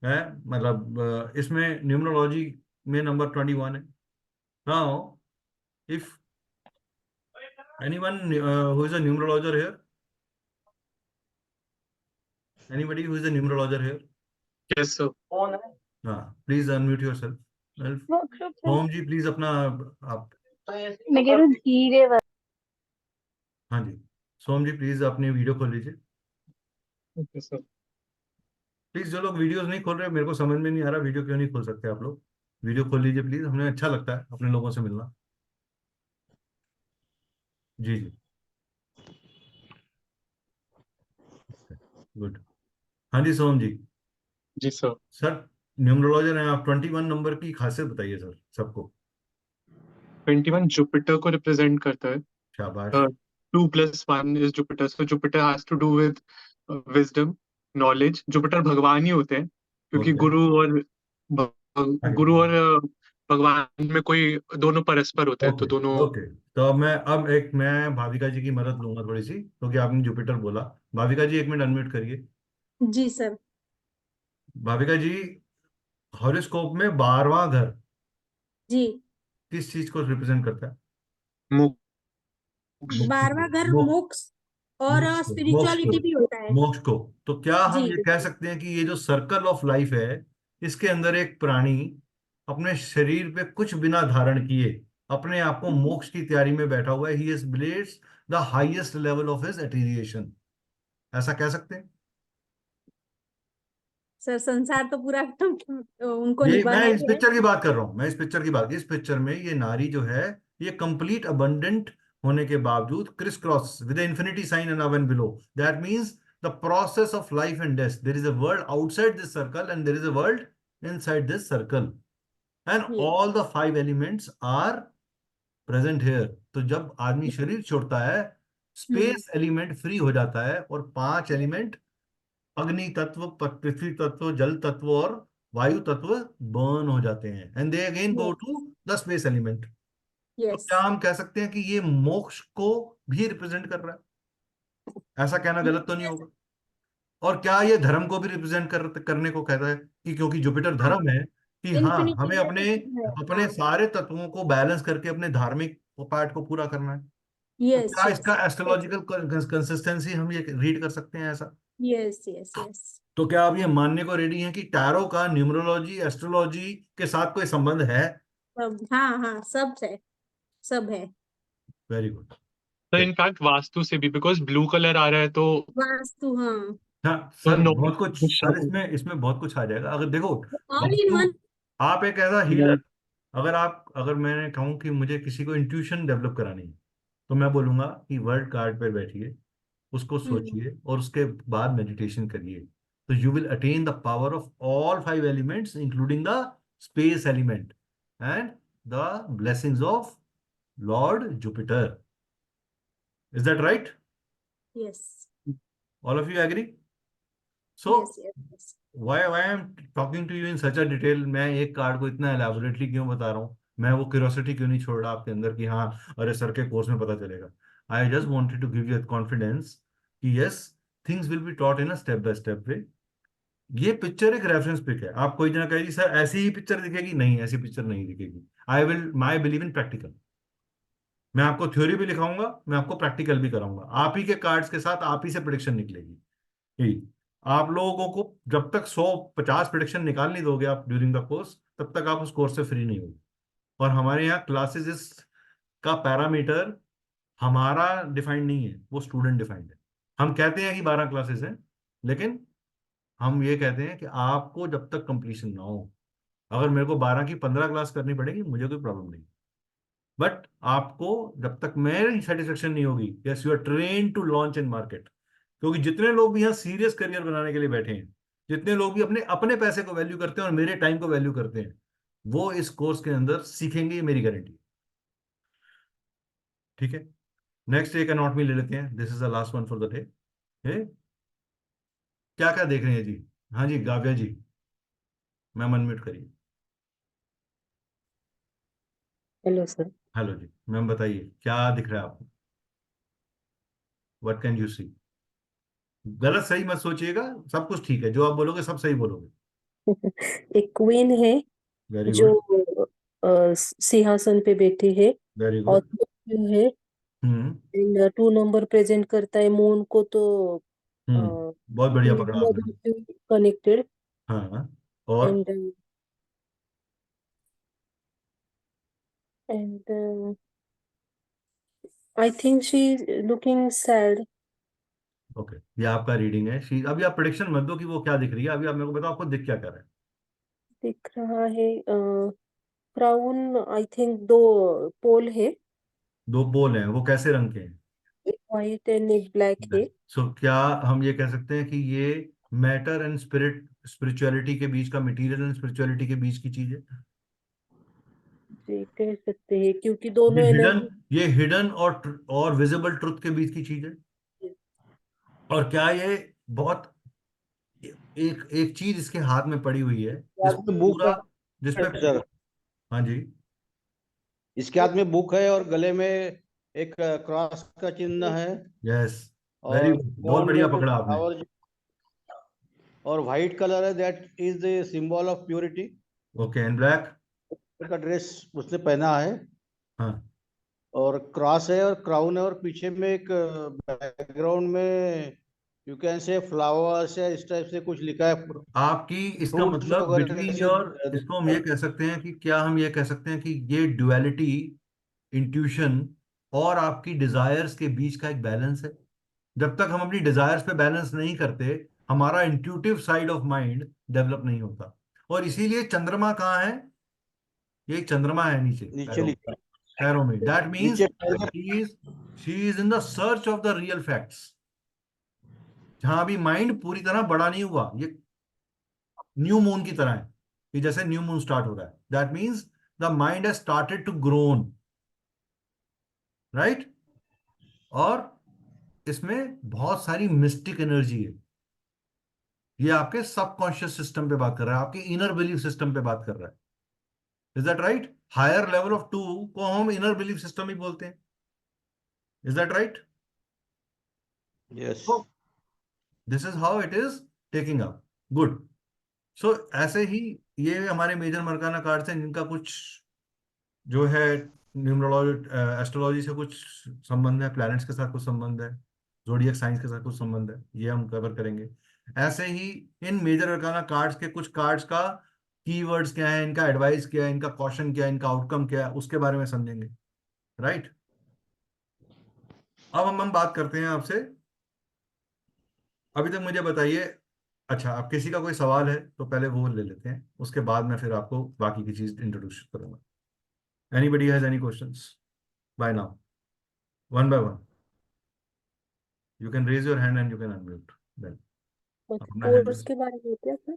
है मतलब इसमें न्यूमरोलॉजी में नंबर 21 है। Now if anyone who is a numerologer here, anybody who is a numerologer here? Yes, sir. हाँ, please unmute yourself. Om ji please अपना आप, मैं कह रहा हूँ धीरे हाँ जी सोम जी प्लीज अपनी वीडियो खोल लीजिए। Okay, sir. प्लीज जो लोग वीडियोस नहीं खोल रहे, मेरे को समझ में नहीं आ रहा वीडियो क्यों नहीं खोल सकते आप लोग? वीडियो खोल लीजिए प्लीज, हमें अच्छा लगता है अपने लोगों से मिलना। जी जी गुड। हाँ जी सोम जी। जी सर। सर न्यूमरोलॉजर हैं आप, 21 नंबर की खासियत बताइए सर सबको। 21 जुपिटर को रिप्रेजेंट करता है। शाबाश। 2+1 is Jupiter, so Jupiter has to do with wisdom, knowledge. Jupiter भगवान ही होते हैं क्योंकि ओके गुरु और भगवान में कोई दोनों परस्पर होते हैं, तो ओके दोनों। ओके। तो अब मैं भाविका जी की मदद लूंगा थोड़ी सी, क्योंकि आपने जुपिटर बोला। भाविका जी 1 मिनट अनम्यूट करिए। जी सर। भाविका जी, हॉरोस्कोप में 12वां घर जी। किस चीज को रिप्रेजेंट करता है? 12वां घर मोक्ष मोक्ष और मोक्ष को मोक्ष को स्पिरिचुअलिटी भी होता है। मोक्ष को। तो क्या हम जी ये कह सकते हैं कि ये जो सर्कल ऑफ लाइफ है, इसके अंदर एक प्राणी अपने शरीर पे कुछ बिना धारण किए अपने आप को मोक्ष की तैयारी में बैठा हुआ है। He has blades the highest level of his alteration, ऐसा कह सकते हैं। सर, संसार तो पूरा उनको ये मैं निभाना इस ही है। पिक्चर की बात कर रहा हूं, मैं इस पिक्चर की बात, इस पिक्चर में ये नारी जो है, ये कंप्लीट अबंडेंट होने के बावजूद criss cross with infinity sign and above below, that means the process of life and death, there is a world outside this circle and there is a world inside this circle, and ये all the 5 elements are present here. तो जब आदमी शरीर छोड़ता है, space element free हो जाता है और 5 एलिमेंट, अग्नि तत्व, पृथ्वी तत्व, जल तत्व और वायु तत्व बर्न हो जाते हैं, and they again go to the space element. तो यस क्या हम कह सकते हैं कि ये मोक्ष को भी रिप्रेजेंट कर रहा है? ऐसा कहना गलत तो नहीं होगा? और क्या ये धर्म को भी रिप्रेजेंट करने को कहता है कि क्योंकि जुपिटर हाँ, धर्म है कि हाँ, इन्फिनिटी हमें अपने है। अपने हाँ, सारे तत्वों को बैलेंस करके अपने धार्मिक पार्ट को पूरा करना है। तो यस क्या यस इसका एस्ट्रोलॉजिकल कंसिस्टेंसी हम ये रीड कर सकते हैं ऐसा? Yes yes yes. तो क्या आप ये मानने को रेडी हैं कि टैरो का न्यूमरोलॉजी, एस्ट्रोलॉजी के साथ कोई संबंध है? सब, हाँ हाँ, सब है, सब है। Very good. तो इनफैक्ट वास्तु से भी, बिकॉज ब्लू कलर आ रहा है तो वास्तु, हाँ, हाँ तो सर, नो बहुत कुछ सर, इसमें इसमें बहुत कुछ आ जाएगा। अगर देखो ऑल इन वास्तु, वन। आप एक ऐसा हीलर, अगर मैंने कहूँ कि मुझे किसी को इंट्यूशन डेवलप करानी है, तो मैं बोलूंगा कि वर्ल्ड कार्ड पे बैठिए, उसको सोचिए और उसके बाद मेडिटेशन करिए, तो you will attain the power of all 5 elements including the space element and the blessings of lord Jupiter. Is that right? Yes all of you agree? So yes yes. why I am talking to you in such a detail, मैं एक card को इतना elaborately क्यों बता रहा हूँ? मैं वो क्यूरियोसिटी क्यों नहीं छोड़ रहा आपके अंदर कि हाँ, अरे सर के कोर्स में पता चलेगा? I just wanted to give you confidence कि yes, things will be taught in a step by step way. ये पिक्चर एक रेफरेंस पिक है। आप कोई जना कहेगी सर ऐसी ही पिक्चर दिखेगी, नहीं, ऐसी पिक्चर नहीं दिखेगी। I believe in practical. मैं आपको थ्योरी भी लिखाऊंगा, मैं आपको प्रैक्टिकल भी कराऊंगा, आप ही के कार्ड्स के साथ आप ही से प्रिडिक्शन निकलेगी। ठीक, आप लोगों को जब तक 150 प्रिडिक्शन निकाल नहीं दोगे आप ड्यूरिंग द कोर्स, तब तक आप उस कोर्स से फ्री नहीं होगे। और हमारे यहाँ क्लासेस का पैरामीटर हमारा डिफाइंड नहीं है, वो स्टूडेंट डिफाइंड है। हम कहते हैं कि 12 क्लासेस हैं, लेकिन हम ये कहते हैं कि आपको जब तक कंप्लीशन ना हो, अगर मेरे को 12 की 15 क्लास करनी पड़ेगी, मुझे कोई प्रॉब्लम नहीं, बट आपको जब तक मेरी सेटिस्फेक्शन नहीं होगी, yes you are train to launch in market. क्योंकि जितने लोग भी यहाँ सीरियस करियर बनाने के लिए बैठे हैं, जितने लोग भी अपने अपने पैसे को वैल्यू करते हैं और मेरे टाइम को वैल्यू करते हैं, वो इस कोर्स के अंदर सीखेंगे, ये मेरी गारंटी। ठीक है, नेक्स्ट एक अनॉट मी ले लेते हैं, this is the last one for the day. क्या क्या देख रहे हैं जी? हाँ जी, गाव्या जी, मैम अनम्यूट करिए। Hello sir. हेलो जी मैम, बताइए क्या दिख रहा है आपको? What can you see? गलत सही मत सोचिएगा, सब कुछ ठीक है, जो आप बोलोगे सब सही बोलोगे। एक क्वीन है वेरी जो गुड, सिंहासन पे बैठी है वेरी और गुड। है, हम्म 2 नंबर प्रेजेंट करता है मून को, तो बहुत बढ़िया पकड़ा आपने। कनेक्टेड हाँ, और and I think she looking sad. Okay, ये आपका रीडिंग है। अभी आप प्रेडिक्शन मत दो कि वो क्या दिख रही है, अभी आप मेरे को बताओ आपको दिख क्या कर रहा है। दिख रहा है क्राउन, आई थिंक 2 पोल है, 2 पोल हैं, वो कैसे रंग के हैं? एक व्हाइट एंड एक ब्लैक है। सो क्या हम ये कह सकते हैं कि ये मैटर एंड स्पिरिचुअलिटी के बीच का, मटेरियल एंड स्पिरिचुअलिटी के बीच की चीज है? जी कह सकते हैं, क्योंकि दोनों एनर्जी। ये हिडन और विजिबल ट्रुथ के बीच की चीज है? और क्या ये बहुत एक एक चीज इसके हाथ में पड़ी हुई है जिसपे बुक पूरा, है जिसपे, सर, हाँ जी, इसके हाथ में बुक है और गले में एक क्रॉस का चिन्ह है यस, वेरी और गुड, बहुत फोन बढ़िया में पकड़ा आपने। और व्हाइट कलर है, that is the symbol of purity. Okay, and black? का ड्रेस उसने पहना है हाँ, और क्रॉस है और क्राउन है और पीछे में एक बैकग्राउंड में यू कैन से फ्लावर्स या इस टाइप से कुछ लिखा है, आपकी इसका फ्रूट्स मतलब वगैरह बिटवीन ऐसे योर, इसको हम ये कह सकते हैं कि क्या हम ये कह सकते हैं कि ये ड्युअलिटी इंट्यूशन और आपकी डिजायर्स के बीच का एक बैलेंस है। जब तक हम अपनी डिजायर्स पे बैलेंस नहीं करते, हमारा intuitive side of mind develop नहीं होता। और इसीलिए चंद्रमा कहाँ है? ये चंद्रमा है नीचे नीचे पैरों, लिखा है। पैरों में। दैट मीन्स नीचे पैर के she is in the search of the real facts. जहां अभी माइंड पूरी तरह बड़ा नहीं हुआ, ये न्यू मून की तरह है कि जैसे न्यू मून स्टार्ट हो रहा है, that means the mind has started to grown, right. और इसमें बहुत सारी मिस्टिक एनर्जी है। ये आपके सबकॉन्शियस सिस्टम पे बात कर रहा है, आपके इनर बिलीफ सिस्टम पे बात कर रहा है। Is that right? Higher level of two को हम इनर बिलीफ सिस्टम ही बोलते हैं। Is that right? Yes. This is how it is taking up. Good. So ऐसे ही ये हमारे मेजर मरकाना कार्ड्स हैं, जिनका कुछ जो है न्यूमरोलॉजी एस्ट्रोलॉजी से कुछ संबंध है, प्लैनेट्स के साथ कुछ संबंध है, जोडियक साइंस के साथ कुछ संबंध है, ये हम कवर करेंगे। ऐसे ही इन मेजर अरकाना कार्ड्स के कुछ कार्ड्स का कीवर्ड्स क्या है, इनका एडवाइस क्या है, इनका कॉशन क्या है, इनका आउटकम क्या है, उसके बारे में समझेंगे, राइट। अब हम बात करते हैं आपसे। अभी तक मुझे बताइए, अच्छा आप किसी का कोई सवाल है तो पहले वो ले लेते हैं, उसके बाद मैं फिर आपको बाकी की चीज इंट्रोड्यूस करूंगा। Anybody has any questions by now? One by one you can raise your hand and you can unmute then. अपना हैंड। कोर्स के बारे में क्या सर?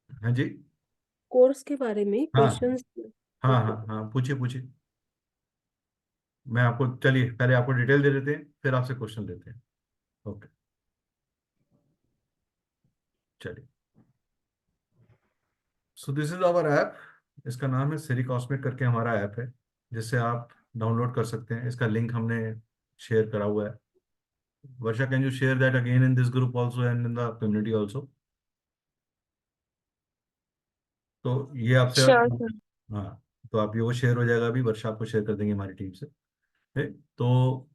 हाँ जी। कोर्स के बारे में हाँ क्वेश्चंस? हाँ हाँ हाँ, पूछिए पूछिए। मैं आपको, चलिए पहले आपको डिटेल दे देते हैं, फिर आपसे क्वेश्चन लेते हैं। ओके चलिए। So this is our app. इसका नाम है सिरी कॉस्मिक करके हमारा ऐप है, जिससे आप डाउनलोड कर सकते हैं। इसका लिंक हमने शेयर करा हुआ है। Varsha, can you share that again in this group also and in the community also? तो ये आपसे, श्योर सर। हाँ, तो आप ये वो शेयर हो जाएगा, अभी वर्षा आपको शेयर कर देंगे हमारी टीम से। तो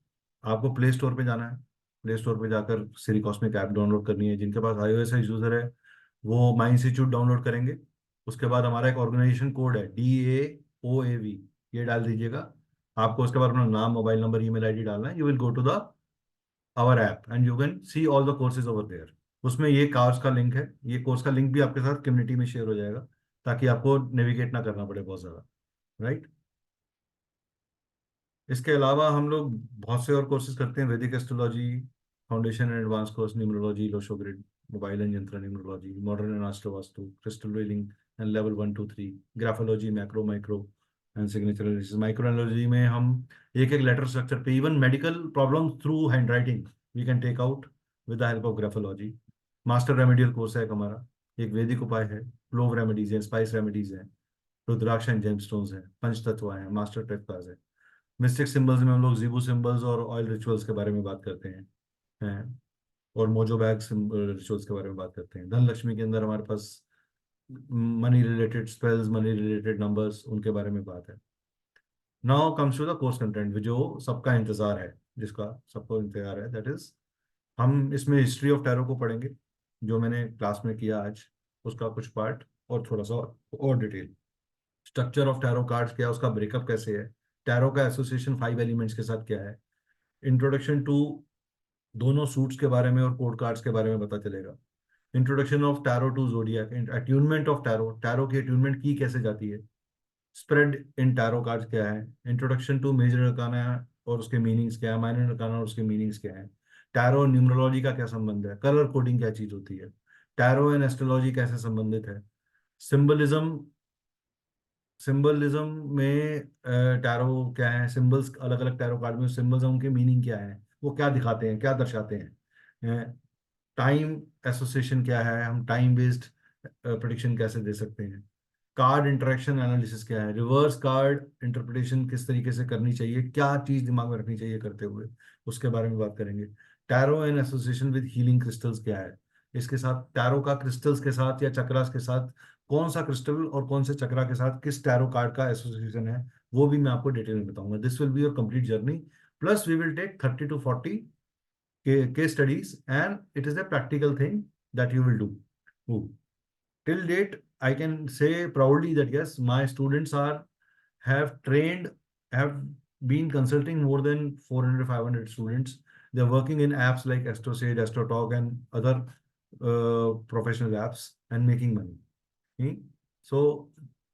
आपको प्ले स्टोर पे जाना है। प्ले स्टोर पे जाकर सिरी कॉस्मिक ऐप डाउनलोड करनी है। जिनके पास iOS यूजर है वो माई इंस्टीट्यूट डाउनलोड करेंगे। उसके बाद हमारा एक ऑर्गेनाइजेशन कोड है DAOAV, ये डाल दीजिएगा। आपको उसके बाद अपना नाम, मोबाइल नंबर, ईमेल आईडी डालना है। You will go to the our app and you can see all the courses over there. उसमें ये कोर्स का लिंक है, ये कोर्स का लिंक भी आपके साथ कम्युनिटी में शेयर हो जाएगा, ताकि आपको नेविगेट ना करना पड़े बहुत ज़्यादा, राइट। इसके अलावा हम लोग बहुत से और कोर्सेज करते हैं। Vedic astrology, foundation and advance course, numerology, Lo Shu grid, mobile and yantra numerology, modern and astro vastu, crystal reading and level 1 2 3, graphology, macro micro and signature analysis. Micro analysis में हम एक एक लेटर स्ट्रक्चर पे, even medical problem through hand writing we can take out with the help of graphology. Master remedial course है एक हमारा। एक Vedic उपाय है, क्लोव रेमेडीज है, स्पाइस रेमेडीज है, रुद्राक्ष एंड जेमस्टोन्स है, पंचतत्व है, मास्टर टेक्टास है। मिस्टिक सिंबल्स में हम लोग जीबू सिंबल्स और ऑयल रिचुअल्स के बारे में बात करते हैं और मोजो बैग रिचुअल्स के बारे में बात करते हैं। धन लक्ष्मी के अंदर हमारे पास money related spells, money related numbers, उनके बारे में बात है। Now comes to the course content, जो सबका इंतजार है, जिसका सबको इंतजार है, दैट इज हम इसमें हिस्ट्री ऑफ टैरो को पढ़ेंगे, जो मैंने क्लास में किया आज, उसका कुछ पार्ट और थोड़ा सा और detail. Structure of tarot cards क्या है, उसका ब्रेकअप कैसे है, टैरो का एसोसिएशन 5 एलिमेंट्स के साथ क्या है, इंट्रोडक्शन टू दोनों सूट्स के बारे में और कोड कार्ड्स के बारे में पता चलेगा। Introduction of tarot to zodiac, attunement of tarot, tarot की अट्यूनमेंट की कैसे जाती है, स्प्रेड इन टैरो कार्ड्स क्या है, इंट्रोडक्शन टू मेजर अरकाना और उसके मीनिंग्स क्या है, माइनर अरकाना और उसके मीनिंग्स क्या है, टैरो और न्यूमरोलॉजी का क्या संबंध है, कलर कोडिंग क्या चीज होती है, टैरो एंड एस्ट्रोलॉजी कैसे संबंधित है, सिंबलिज्म, सिंबलिज्म में टैरो क्या है, सिंबल्स अलग अलग टैरो कार्ड में सिंबल्स, उनके मीनिंग क्या है, वो क्या दिखाते हैं, क्या दर्शाते हैं, टाइम एसोसिएशन क्या है, हम टाइम बेस्ड प्रेडिक्शन कैसे दे सकते हैं, कार्ड इंटरेक्शन एनालिसिस क्या है, रिवर्स कार्ड इंटरप्रिटेशन किस तरीके से करनी चाहिए, क्या चीज दिमाग में रखनी चाहिए करते हुए, उसके बारे में बात करेंगे। Tarot and association with healing crystals क्या है, इसके साथ टैरो का क्रिस्टल्स के साथ या चक्रास के साथ कौन सा क्रिस्टल और कौन से चक्रा के साथ किस टैरो कार्ड का एसोसिएशन है, वो भी मैं आपको डिटेल में बताऊंगा. This will be your complete journey. Plus we will take 30 to 40 case studies, and it is a practical thing that you will do. Ooh. Till date, I can say proudly that yes, my students have been consulting more than 400, 500 students. They're working in apps like AstroSage, AstroTalk, and other professional apps and making money. So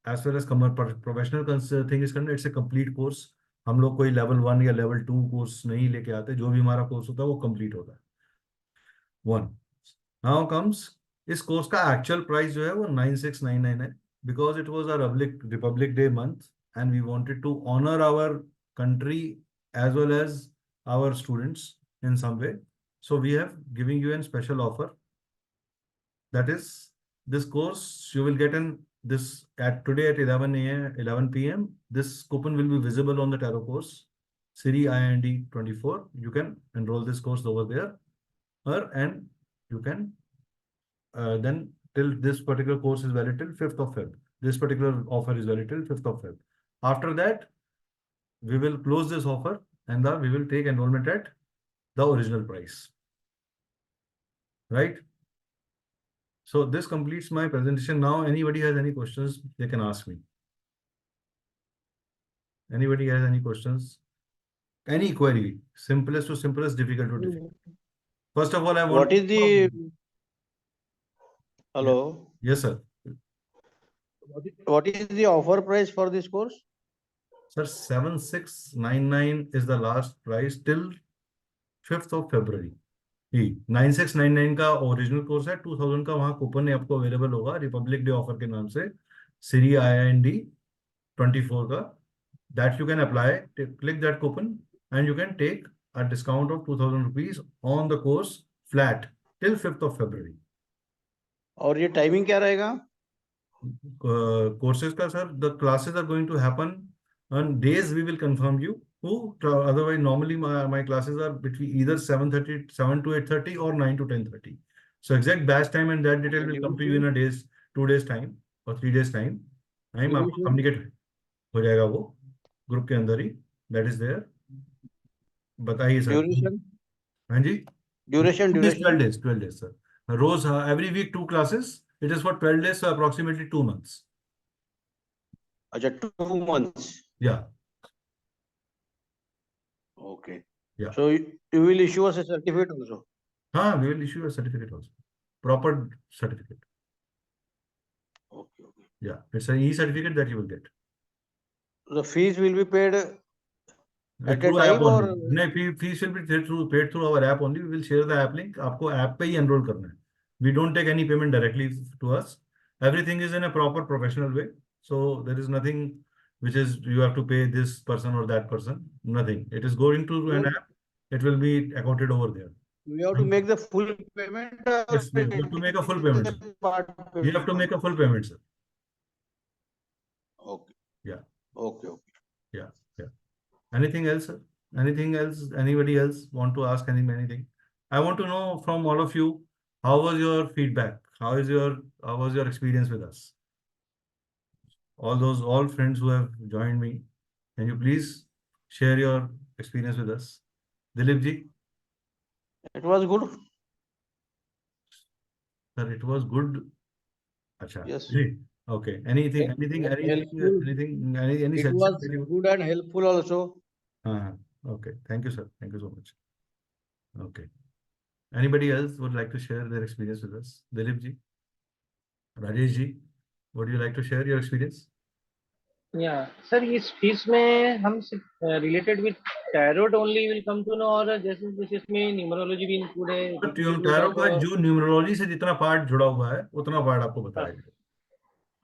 as far as professional thing is concerned, it's a complete course. हम लोग कोई level 1 या level 2 course नहीं लेके आते. जो भी हमारा कोर्स होता है वो कंप्लीट होता है. 1. नाउ कम्स, इस कोर्स का एक्चुअल प्राइस जो है वो 9699 है, because it was a Republic Day month and we wanted to honour our country as well as our students in some way. So we have giving you a special offer. That is, this course you will get at today at 11 p.m. This coupon will be visible on the tarot course, Siri IND 24. You can enroll this course over there, and you can then till this particular course is valid till 5th of Feb. This particular offer is valid till 5th of Feb. After that, we will close this offer and we will take enrollment at the original price. Right? So this completes my presentation. Now, anybody has any questions, they can ask me. Anybody has any questions? Any query? Simplest to simplest, difficult to difficult. First of all, I want. What is the? Hello. Yes, sir. What is the offer price for this course? Sir, 7699 is the last price till 5th of February. 9699 का original course है. 2000 का वहां coupon आपको available होगा Republic day offer के नाम से, Siri IND 24 का. That you can apply. Click that coupon and you can take a discount of 2000 rupees on the course flat till 5th of February. और ये टाइमिंग क्या रहेगा? Courses का sir, the classes are going to happen on days we will confirm you. Otherwise, normally my classes are between either 7 to 8:30 or 9 to 10:30. So exact batch time and that detail will come to you in 2 days time or 3 days time. I'm आपको communicate हो जाएगा वो group के अंदर ही. That is there. बताइए सर. Duration? हाँ जी. Duration 12 days sir. रोज every week 2 classes. It is for 12 days, so approximately 2 months. अच्छा, 2 months. Yeah. Okay. Yeah. So you will issue us a certificate also. We will issue a certificate also. Proper certificate. Okay. Yeah, it's an e-certificate that you will get. The fees will be paid at a Through app time or? only. No, fees will be paid through our app only. We will share the app link. आपको app पे ही enroll करना है. We don't take any payment directly to us. Everything is in a proper professional way. So there is nothing which is you have to pay this person or that person. Nothing. It is going to an app. It will be accounted over there. We have to make the full payment. Yes, you have to make a full payment. You have to make a full payment, sir. Okay. Yeah. Okay. Yeah. Anything else, sir? Anything else? Anybody else want to ask anything? I want to know from all of you, how was your feedback? How was your experience with us? All friends who have joined me, can you please share your experience with us? Dilip ji? It was good. Sir, it was good. Acha. Yes. Okay. Anything, any Helpful. any It suggestion was that you- good and helpful also. Okay. Thank you, sir. Thank you so much. Okay. Anybody else would like to share their experience with us? Dilip ji? Rajesh ji? Would you like to share your experience? Yeah, sir इस fees में हम related with tarot only will come to know, और जैसे इसमें numerology भी include है? Tarot का जो न्यूमरोलॉजी से जितना पार्ट जुड़ा हुआ है उतना पार्ट आपको बताया जाएगा.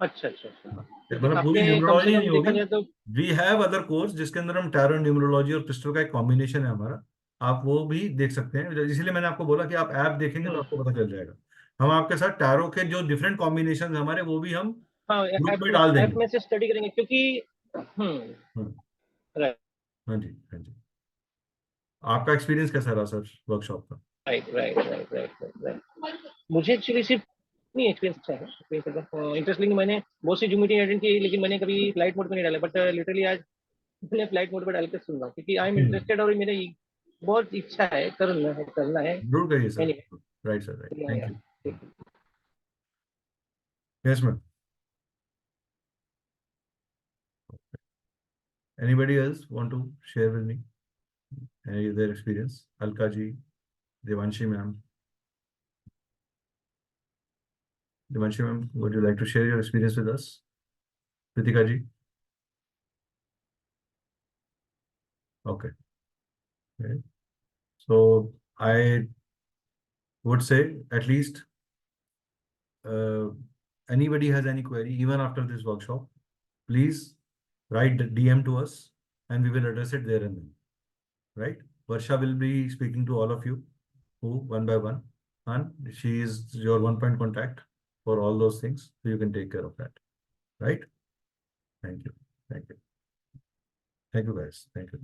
अच्छा. मतलब पूरी न्यूमरोलॉजी नहीं होगी. वी हैव अदर कोर्स जिसके अंदर हम टैरो, न्यूमरोलॉजी और क्रिस्टल का एक कॉम्बिनेशन है हमारा. आप वो भी देख सकते हैं. इसलिए मैंने आपको बोला कि आप ऐप देखेंगे तो आपको पता चल जाएगा. हम आपके साथ टैरो के जो डिफरेंट कॉम्बिनेशन हमारे वो भी हम ग्रुप में डाल देंगे. ऐप में से स्टडी करेंगे क्योंकि राइट. हाँ जी. आपका एक्सपीरियंस कैसा रहा सर वर्कशॉप का? राइट. मुझे एक्चुअली सिर्फ नहीं एक्सपीरियंस अच्छा है. इंटरेस्टिंग मैंने बहुत सी जूम मीटिंग अटेंड की, लेकिन मैंने कभी लाइट मोड पे नहीं डाला. बट लिटरली आज अपने फ्लाइट मोड पे डाल के सुन रहा हूँ क्योंकि आई एम इंटरेस्टेड और मेरी बहुत इच्छा है करना है जरूर करिए sir. Anyway, right sir, right, yeah, thank yeah. You. Yes ma'am. Anybody else want to share with me any of their experience? Alka ji, Devanshi ma'am. Devanshi ma'am, would you like to share your experience with us? Pritika ji? Okay. Okay. So I would say at least anybody has any query, even after this workshop, please write the DM to us and we will address it there and then. Right? Varsha will be speaking to all of you one by one, and she is your one-point contact for all those things, so you can take care of that. Right? Thank you. Thank you. Thank you, guys. Thank you.